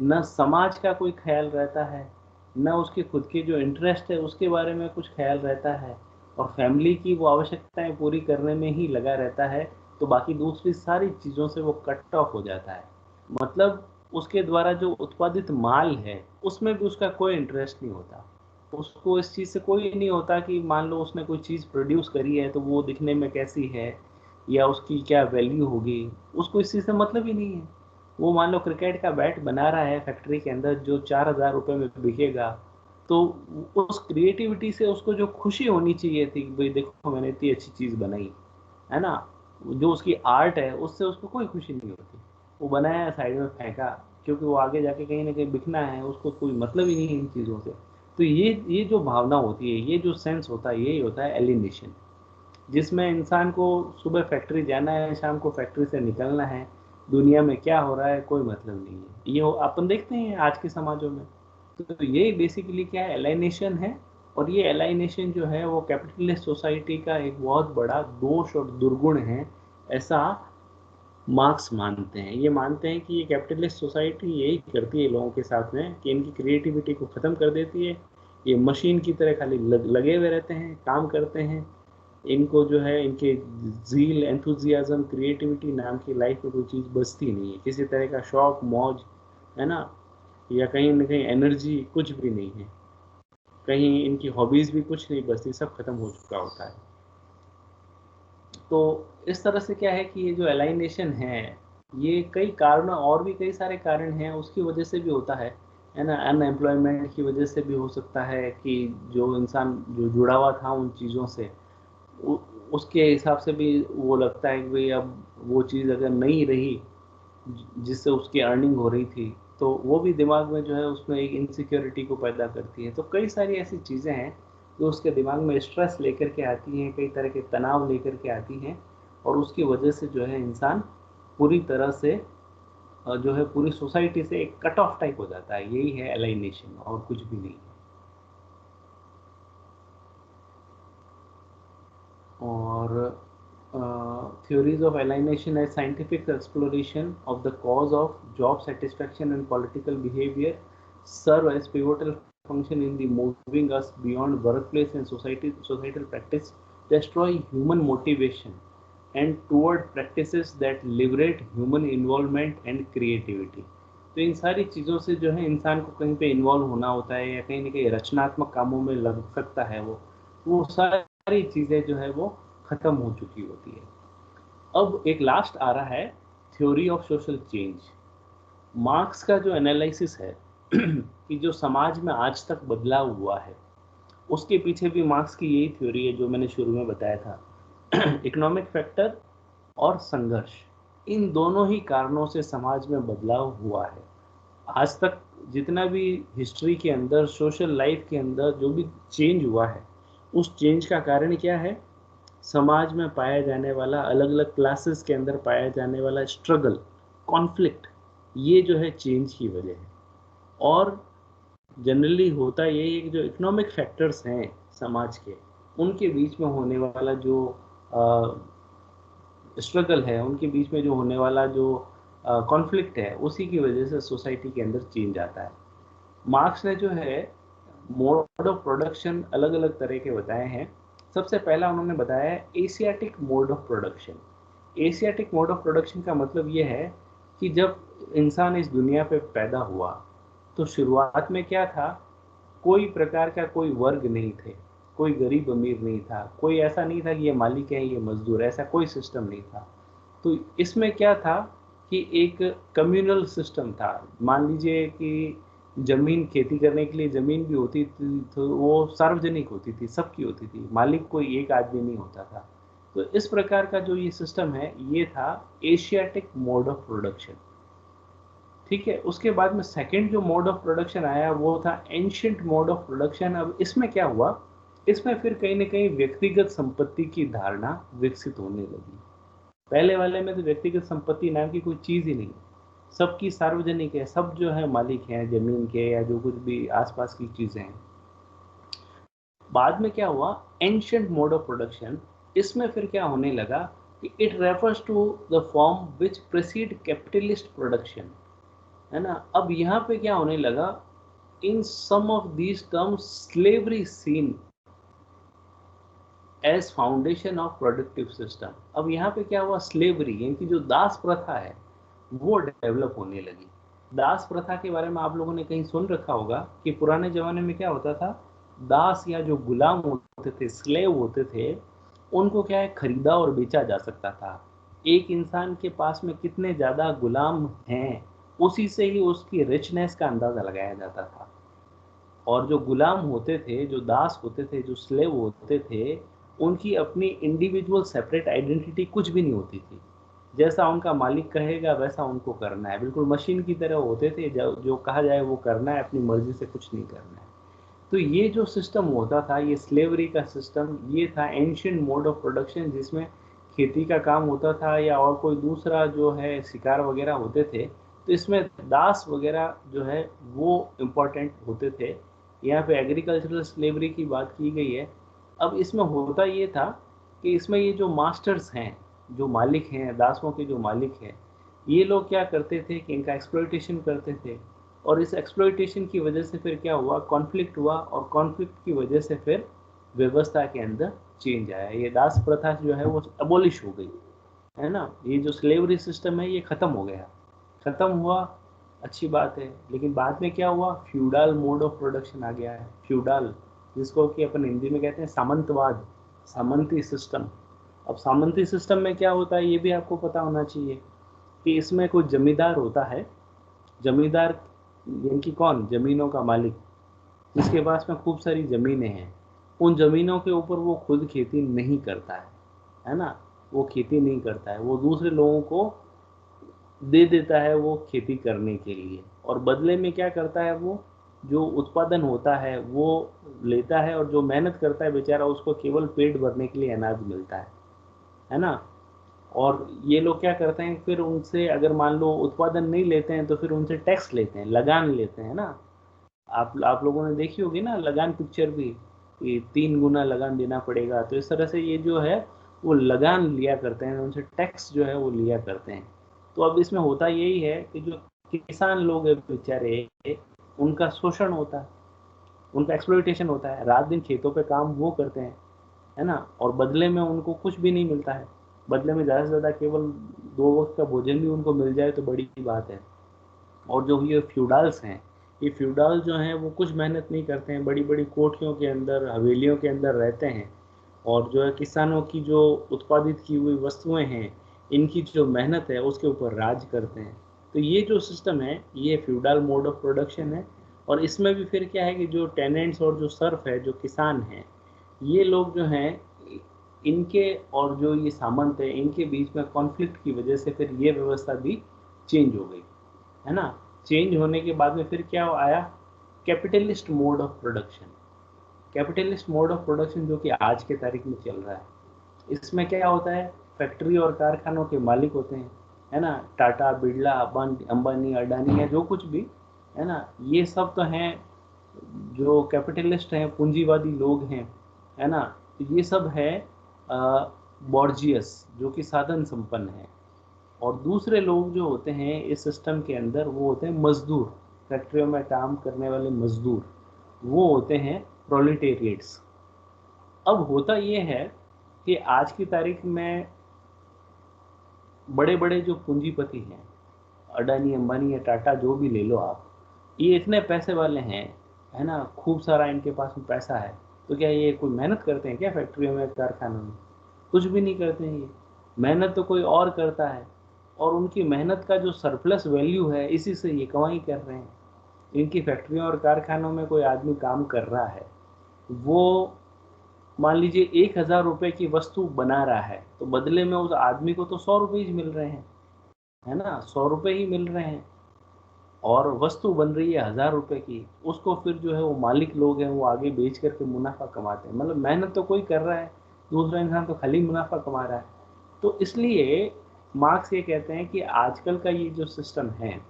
ना समाज का कोई ख़्याल रहता है, ना उसके खुद के जो इंटरेस्ट है उसके बारे में कुछ ख़्याल रहता है, और फैमिली की वो आवश्यकताएँ पूरी करने में ही लगा रहता है, तो बाकी दूसरी सारी चीज़ों से वो कट ऑफ हो जाता है। मतलब उसके द्वारा जो उत्पादित माल है, उसमें भी उसका कोई इंटरेस्ट नहीं होता। उसको इस चीज़ से कोई नहीं होता कि मान लो उसने कोई चीज़ प्रोड्यूस करी है, तो वो दिखने में कैसी है, या उसकी क्या वैल्यू होगी, उसको इस चीज़ से मतलब ही नहीं है। वो मान लो क्रिकेट का बैट बना रहा है फैक्ट्री के अंदर जो 4000 रुपए में बिकेगा, तो उस क्रिएटिविटी से उसको जो खुशी होनी चाहिए थी कि भाई देखो मैंने इतनी अच्छी चीज़ बनाई, है ना? जो उसकी आर्ट है उससे उसको कोई खुशी नहीं होती। वो बनाया साइड में फेंका, क्योंकि वो आगे जाके कहीं न कहीं बिकना है, उसको कोई मतलब ही नहीं है इन चीज़ों से। तो ये जो भावना होती है, ये जो सेंस होता है, यही होता है एलिनेशन, जिसमें इंसान को सुबह फैक्ट्री जाना है, शाम को फैक्ट्री से निकलना है, दुनिया में क्या हो रहा है कोई मतलब नहीं है। ये अपन देखते हैं आज के समाजों में। तो ये बेसिकली क्या है, एलाइनेशन है। और ये एलाइनेशन जो है वो कैपिटलिस्ट सोसाइटी का एक बहुत बड़ा दोष और दुर्गुण है, ऐसा मार्क्स मानते हैं। ये मानते हैं कि ये कैपिटलिस्ट सोसाइटी यही करती है लोगों के साथ में कि इनकी क्रिएटिविटी को ख़त्म कर देती है। ये मशीन की तरह खाली लगे हुए रहते हैं, काम करते हैं। इनको जो है इनके ज़ील, एंथुसियाज़्म, क्रिएटिविटी नाम की लाइफ में कोई चीज़ बचती नहीं है। किसी तरह का शौक, मौज, है ना? या कहीं न कहीं एनर्जी कुछ भी नहीं है। कहीं इनकी हॉबीज़ भी कुछ नहीं बचती, सब खत्म हो चुका होता है। तो इस तरह से क्या है कि ये जो एलाइनेशन है, ये कई कारण और भी कई सारे कारण हैं, उसकी वजह से भी होता है ना? अनएम्प्लॉयमेंट की वजह से भी हो सकता है कि जो इंसान जो जुड़ा हुआ था उन चीज़ों से, उ उसके हिसाब से भी वो लगता है कि भई अब वो चीज़ अगर नहीं रही जिससे उसकी अर्निंग हो रही थी, तो वो भी दिमाग में जो है उसमें एक इनसिक्योरिटी को पैदा करती है। तो कई सारी ऐसी चीज़ें हैं जो उसके दिमाग में स्ट्रेस लेकर के आती हैं, कई तरह के तनाव लेकर के आती हैं, और उसकी वजह से जो है इंसान पूरी तरह से जो है पूरी सोसाइटी से एक कट ऑफ टाइप हो जाता है। यही है एलाइनेशन, और कुछ भी नहीं है। और theories of alienation as scientific exploration of the cause of job satisfaction and political behavior serve as pivotal function in the moving us beyond workplace and societal practice destroy human motivation and toward practices that liberate human involvement and creativity. तो इन सारी चीज़ों से जो है इंसान को कहीं पे इन्वॉल्व होना होता है या कहीं ना कहीं रचनात्मक कामों में लग सकता है, वो सारी चीज़ें जो है वो ख़त्म हो चुकी होती है। अब एक लास्ट आ रहा है theory of social change. Marks का जो एनालिसिस है कि जो समाज में आज तक बदलाव हुआ है, उसके पीछे भी मार्क्स की यही थ्योरी है जो मैंने शुरू में बताया था। इकोनॉमिक फैक्टर और संघर्ष, इन दोनों ही कारणों से समाज में बदलाव हुआ है। आज तक जितना भी हिस्ट्री के अंदर, सोशल लाइफ के अंदर जो भी चेंज हुआ है, उस चेंज का कारण क्या है? समाज में पाया जाने वाला, अलग अलग क्लासेस के अंदर पाया जाने वाला स्ट्रगल, कॉन्फ्लिक्ट, ये जो है चेंज की वजह है। और जनरली होता यही है कि जो इकोनॉमिक फैक्टर्स हैं समाज के, उनके बीच में होने वाला जो स्ट्रगल है, उनके बीच में जो होने वाला जो कॉन्फ्लिक्ट है, उसी की वजह से सोसाइटी के अंदर चेंज आता है। मार्क्स ने जो है मोड ऑफ प्रोडक्शन अलग अलग तरह के बताए हैं। सबसे पहला उन्होंने बताया है Asiatic mode of production. Asiatic mode of production का मतलब ये है कि जब इंसान इस दुनिया पे पैदा हुआ तो शुरुआत में क्या था, कोई प्रकार का कोई वर्ग नहीं थे, कोई गरीब अमीर नहीं था, कोई ऐसा नहीं था कि ये मालिक है ये मजदूर, ऐसा कोई सिस्टम नहीं था। तो इसमें क्या था कि एक कम्युनल सिस्टम था। मान लीजिए कि जमीन, खेती करने के लिए जमीन भी होती थी तो वो सार्वजनिक होती थी, सबकी होती थी, मालिक कोई एक आदमी नहीं होता था। तो इस प्रकार का जो ये सिस्टम है, ये था एशियाटिक मोड ऑफ प्रोडक्शन। ठीक है, उसके बाद में सेकंड जो मोड ऑफ प्रोडक्शन आया वो था एंशिएंट मोड ऑफ प्रोडक्शन। अब इसमें क्या हुआ, इसमें फिर कहीं ना कहीं व्यक्तिगत संपत्ति की धारणा विकसित होने लगी। पहले वाले में तो व्यक्तिगत संपत्ति नाम की कोई चीज ही नहीं, सबकी सार्वजनिक है, सब जो है मालिक हैं जमीन के या जो कुछ भी आसपास की चीजें हैं। बाद में क्या हुआ, एंशिएंट मोड ऑफ प्रोडक्शन, इसमें फिर क्या होने लगा कि it refers to the form which precede capitalist production, है ना। अब यहाँ पे क्या होने लगा, in some of these terms slavery seen as foundation of productive system. अब यहाँ पे क्या हुआ, स्लेवरी यानी कि जो दास प्रथा है वो डेवलप होने लगी। दास प्रथा के बारे में आप लोगों ने कहीं सुन रखा होगा कि पुराने जमाने में क्या होता था, दास या जो गुलाम होते थे, स्लेव होते थे, उनको क्या है, खरीदा और बेचा जा सकता था। एक इंसान के पास में कितने ज्यादा गुलाम हैं, उसी से ही उसकी रिचनेस का अंदाजा लगाया जाता था। और जो गुलाम होते थे, जो दास होते थे, जो स्लेव होते थे, उनकी अपनी इंडिविजुअल सेपरेट आइडेंटिटी कुछ भी नहीं होती थी। जैसा उनका मालिक कहेगा वैसा उनको करना है, बिल्कुल मशीन की तरह होते थे, जो कहा जाए वो करना है, अपनी मर्जी से कुछ नहीं करना है। तो ये जो सिस्टम होता था, ये स्लेवरी का सिस्टम, ये था एंशिएंट मोड ऑफ प्रोडक्शन, जिसमें खेती का काम होता था या और कोई दूसरा जो है शिकार वगैरह होते थे। तो इसमें दास वगैरह जो है वो इम्पोर्टेंट होते थे। यहाँ पे एग्रीकल्चरल स्लेवरी की बात की गई है। अब इसमें होता ये था कि इसमें ये जो मास्टर्स हैं, जो मालिक हैं, दासों के जो मालिक हैं, ये लोग क्या करते थे कि इनका एक्सप्लॉयटेशन करते थे। और इस एक्सप्लॉयटेशन की वजह से फिर क्या हुआ, कॉन्फ्लिक्ट हुआ, और कॉन्फ्लिक्ट की वजह से फिर व्यवस्था के अंदर चेंज आया। ये दास प्रथा जो है वो अबॉलिश हो गई, है ना। ये जो स्लेवरी सिस्टम है ये खत्म हो गया, खत्म हुआ, अच्छी बात है। लेकिन बाद में क्या हुआ, फ्यूडाल मोड ऑफ प्रोडक्शन आ गया है। फ्यूडाल, जिसको कि अपन हिंदी में कहते हैं सामंतवाद, सामंती सिस्टम। अब सामंती सिस्टम में क्या होता है ये भी आपको पता होना चाहिए कि इसमें कोई जमींदार होता है। जमींदार यानी कि कौन, जमीनों का मालिक, जिसके पास में खूब सारी जमीनें हैं। उन जमीनों के ऊपर वो खुद खेती नहीं करता है ना। वो खेती नहीं करता है, वो दूसरे लोगों को दे देता है वो खेती करने के लिए, और बदले में क्या करता है, वो जो उत्पादन होता है वो लेता है, और जो मेहनत करता है बेचारा, उसको केवल पेट भरने के लिए अनाज मिलता है ना। और ये लोग क्या करते हैं, फिर उनसे अगर मान लो उत्पादन नहीं लेते हैं तो फिर उनसे टैक्स लेते हैं, लगान लेते हैं ना। आप लोगों ने देखी होगी ना लगान पिक्चर भी, कि 3 गुना लगान देना पड़ेगा। तो इस तरह से ये जो है वो लगान लिया करते हैं, उनसे टैक्स जो है वो लिया करते हैं। तो अब इसमें होता यही है कि जो किसान लोग हैं बेचारे, उनका शोषण होता है। उनका एक्सप्लॉइटेशन होता है, रात दिन खेतों पे काम वो करते हैं, है ना, और बदले में उनको कुछ भी नहीं मिलता है। बदले में ज़्यादा से ज़्यादा केवल 2 वक्त का भोजन भी उनको मिल जाए तो बड़ी बात है। और जो ये फ्यूडाल्स हैं, ये फ्यूडाल जो हैं वो कुछ मेहनत नहीं करते हैं, बड़ी बड़ी कोठरियों के अंदर, हवेलियों के अंदर रहते हैं, और जो है किसानों की जो उत्पादित की हुई वस्तुएं हैं, इनकी जो मेहनत है उसके ऊपर राज करते हैं। तो ये जो सिस्टम है ये फ्यूडाल मोड ऑफ प्रोडक्शन है। और इसमें भी फिर क्या है कि जो टेनेंट्स और जो सर्फ है, जो किसान हैं, ये लोग जो हैं, इनके और जो ये सामंत है, इनके बीच में कॉन्फ्लिक्ट की वजह से फिर ये व्यवस्था भी चेंज हो गई, है ना। चेंज होने के बाद में फिर क्या आया, capitalist mode of production. Capitalist mode of production जो कि आज के तारीख में चल रहा है, इसमें क्या होता है, फैक्ट्री और कारखानों के मालिक होते हैं, है ना, टाटा, बिरला, अंबानी, अडानी या जो कुछ भी, है ना, ये सब तो हैं जो कैपिटलिस्ट हैं, पूंजीवादी लोग हैं, है ना। तो ये सब है बॉर्जियस, जो कि साधन संपन्न है। और दूसरे लोग जो होते हैं इस सिस्टम के अंदर, वो होते हैं मजदूर, फैक्ट्रियों में काम करने वाले मजदूर, वो होते हैं प्रोलिटेरिएट्स। अब होता ये है कि आज की तारीख में बड़े बड़े जो पूंजीपति हैं, अडानी, अंबानी या टाटा, जो भी ले लो आप, ये इतने पैसे वाले हैं, है ना, खूब सारा इनके पास में पैसा है, तो क्या ये कोई मेहनत करते हैं क्या फैक्ट्रियों में, कारखानों में? कुछ भी नहीं करते हैं ये, मेहनत तो कोई और करता है, और उनकी मेहनत का जो सरप्लस वैल्यू है, इसी से ये कमाई कर रहे हैं। इनकी फैक्ट्रियों और कारखानों में कोई आदमी काम कर रहा है, वो मान लीजिए 1,000 रुपए की वस्तु बना रहा है, तो बदले में उस आदमी को तो 100 रुपए ही मिल रहे हैं, है ना, 100 रुपए ही मिल रहे हैं, और वस्तु बन रही है 1,000 रुपए की। उसको फिर जो है वो मालिक लोग हैं, वो आगे बेच करके मुनाफा कमाते हैं। मतलब मेहनत तो कोई कर रहा है, दूसरा इंसान तो खाली मुनाफा कमा रहा है। तो इसलिए मार्क्स ये कहते हैं कि आजकल का ये जो सिस्टम है,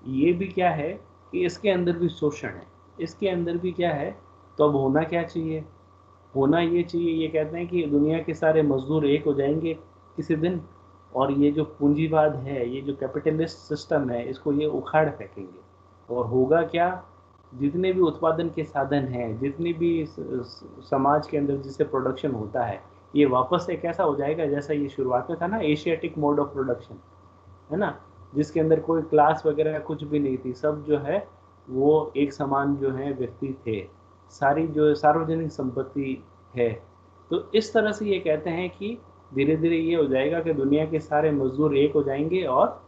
ये भी क्या है कि इसके अंदर भी शोषण है, इसके अंदर भी क्या है। तो अब होना क्या चाहिए, होना ये चाहिए, ये कहते हैं कि दुनिया के सारे मजदूर एक हो जाएंगे किसी दिन, और ये जो पूंजीवाद है, ये जो कैपिटलिस्ट सिस्टम है, इसको ये उखाड़ फेंकेंगे। और होगा क्या, जितने भी उत्पादन के साधन हैं, जितनी भी समाज के अंदर जिससे प्रोडक्शन होता है, ये वापस से कैसा हो जाएगा, जैसा ये शुरुआत में था ना, एशियाटिक मोड ऑफ प्रोडक्शन, है ना, जिसके अंदर कोई क्लास वगैरह कुछ भी नहीं थी, सब जो है वो एक समान जो है व्यक्ति थे, सारी जो सार्वजनिक संपत्ति है। तो इस तरह से ये कहते हैं कि धीरे धीरे ये हो जाएगा कि दुनिया के सारे मजदूर एक हो जाएंगे, और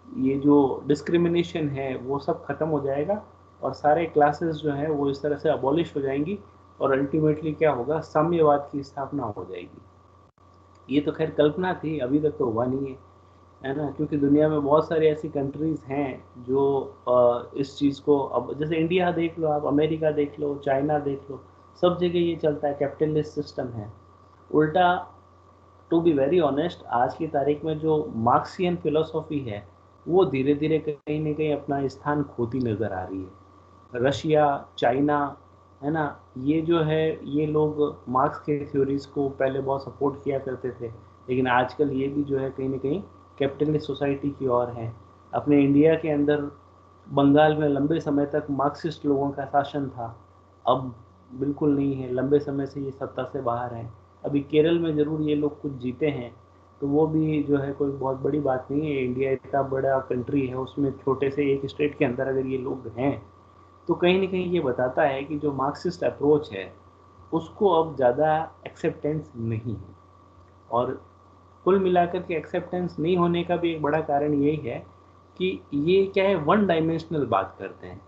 ये जो डिस्क्रिमिनेशन है वो सब खत्म हो जाएगा, और सारे क्लासेस जो है वो इस तरह से अबॉलिश हो जाएंगी, और अल्टीमेटली क्या होगा, साम्यवाद की स्थापना हो जाएगी। ये तो खैर कल्पना थी, अभी तक तो हुआ नहीं है ना, क्योंकि दुनिया में बहुत सारी ऐसी कंट्रीज हैं जो इस चीज़ को, अब जैसे इंडिया देख लो आप, अमेरिका देख लो, चाइना देख लो, सब जगह ये चलता है, कैपिटलिस्ट सिस्टम है। उल्टा, टू बी वेरी ऑनेस्ट, आज की तारीख में जो मार्क्सियन फिलोसॉफी है, वो धीरे धीरे कहीं ना कहीं अपना स्थान खोती नजर आ रही है। रशिया, चाइना, है ना, ये जो है, ये लोग मार्क्स के थ्योरीज को पहले बहुत सपोर्ट किया करते थे, लेकिन आजकल ये भी जो है कहीं ना कहीं कैपिटलिस्ट सोसाइटी की ओर है। अपने इंडिया के अंदर बंगाल में लंबे समय तक मार्क्सिस्ट लोगों का शासन था, अब बिल्कुल नहीं है, लंबे समय से ये सत्ता से बाहर हैं। अभी केरल में ज़रूर ये लोग कुछ जीते हैं, तो वो भी जो है कोई बहुत बड़ी बात नहीं है। इंडिया इतना बड़ा कंट्री है, उसमें छोटे से एक स्टेट के अंदर अगर ये लोग हैं, तो कहीं ना कहीं ये बताता है कि जो मार्क्सिस्ट अप्रोच है उसको अब ज़्यादा एक्सेप्टेंस नहीं है। और कुल मिलाकर के एक्सेप्टेंस नहीं होने का भी एक बड़ा कारण यही है कि ये क्या है, वन डायमेंशनल बात करते हैं।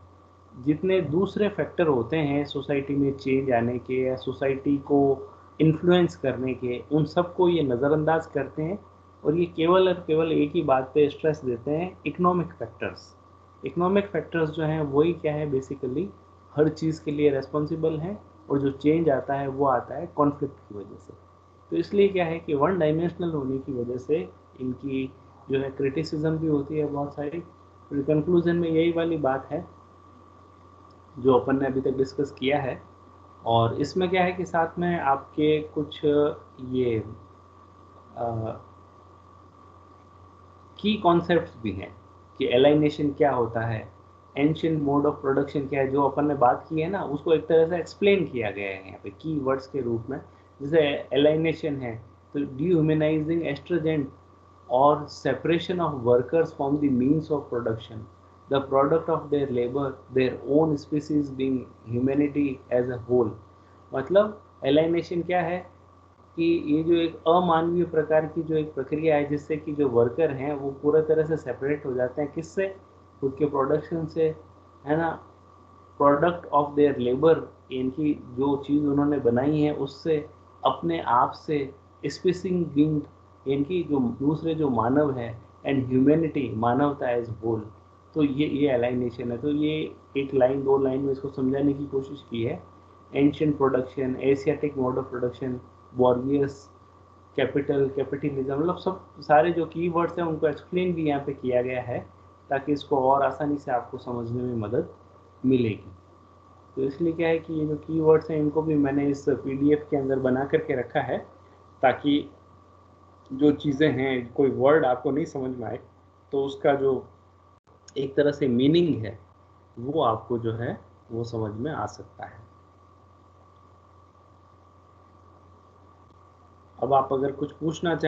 जितने दूसरे फैक्टर होते हैं सोसाइटी में चेंज आने के या सोसाइटी को इन्फ्लुएंस करने के, उन सबको ये नज़रअंदाज करते हैं, और ये केवल और केवल एक ही बात पे स्ट्रेस देते हैं, इकोनॉमिक फैक्टर्स। इकोनॉमिक फैक्टर्स जो हैं वही क्या है, बेसिकली हर चीज़ के लिए रेस्पॉन्सिबल हैं, और जो चेंज आता है वो आता है कॉन्फ्लिक्ट की वजह से। तो इसलिए क्या है कि वन डायमेंशनल होने की वजह से इनकी जो है क्रिटिसिज्म भी होती है बहुत सारी। फिर कंक्लूजन में यही वाली बात है जो अपन ने अभी तक डिस्कस किया है। और इसमें क्या है कि साथ में आपके कुछ ये की कॉन्सेप्ट्स भी हैं कि एलाइनेशन क्या होता है, एंशियंट मोड ऑफ प्रोडक्शन क्या है, जो अपन ने बात की है ना, उसको एक तरह से एक्सप्लेन किया गया है यहाँ पे की वर्ड्स के रूप में। जैसे एलाइनेशन है, तो डिह्यूमनाइजिंग एस्ट्रोजेंट or separation of workers from the means of production, the product of their labor, their own species being humanity as a whole। मतलब एलाइनेशन क्या है कि ये जो एक अमानवीय प्रकार की जो एक प्रक्रिया है, जिससे कि जो वर्कर हैं वो पूरा तरह से सेपरेट हो जाते हैं, किससे, खुद के प्रोडक्शन से, है ना, प्रोडक्ट ऑफ देयर लेबर, इनकी जो चीज़ उन्होंने बनाई है उससे, अपने आप से, स्पीसिंग बीइंग, इनकी जो दूसरे जो मानव है, एंड ह्यूमैनिटी, मानवता एज होल। तो ये अलाइनेशन है। तो ये एक लाइन दो लाइन में इसको समझाने की कोशिश की है। Ancient production, Asiatic mode of production, bourgeois, capital, capitalism, मतलब सब सारे जो कीवर्ड्स हैं उनको एक्सप्लेन भी यहाँ पे किया गया है, ताकि इसको और आसानी से आपको समझने में मदद मिलेगी। तो इसलिए क्या है कि ये जो कीवर्ड्स हैं इनको भी मैंने इस पीडीएफ के अंदर बना करके रखा है, ताकि जो चीज़ें हैं, कोई वर्ड आपको नहीं समझ में आए तो उसका जो एक तरह से मीनिंग है वो आपको जो है वो समझ में आ सकता है। अब आप अगर कुछ पूछना चाहें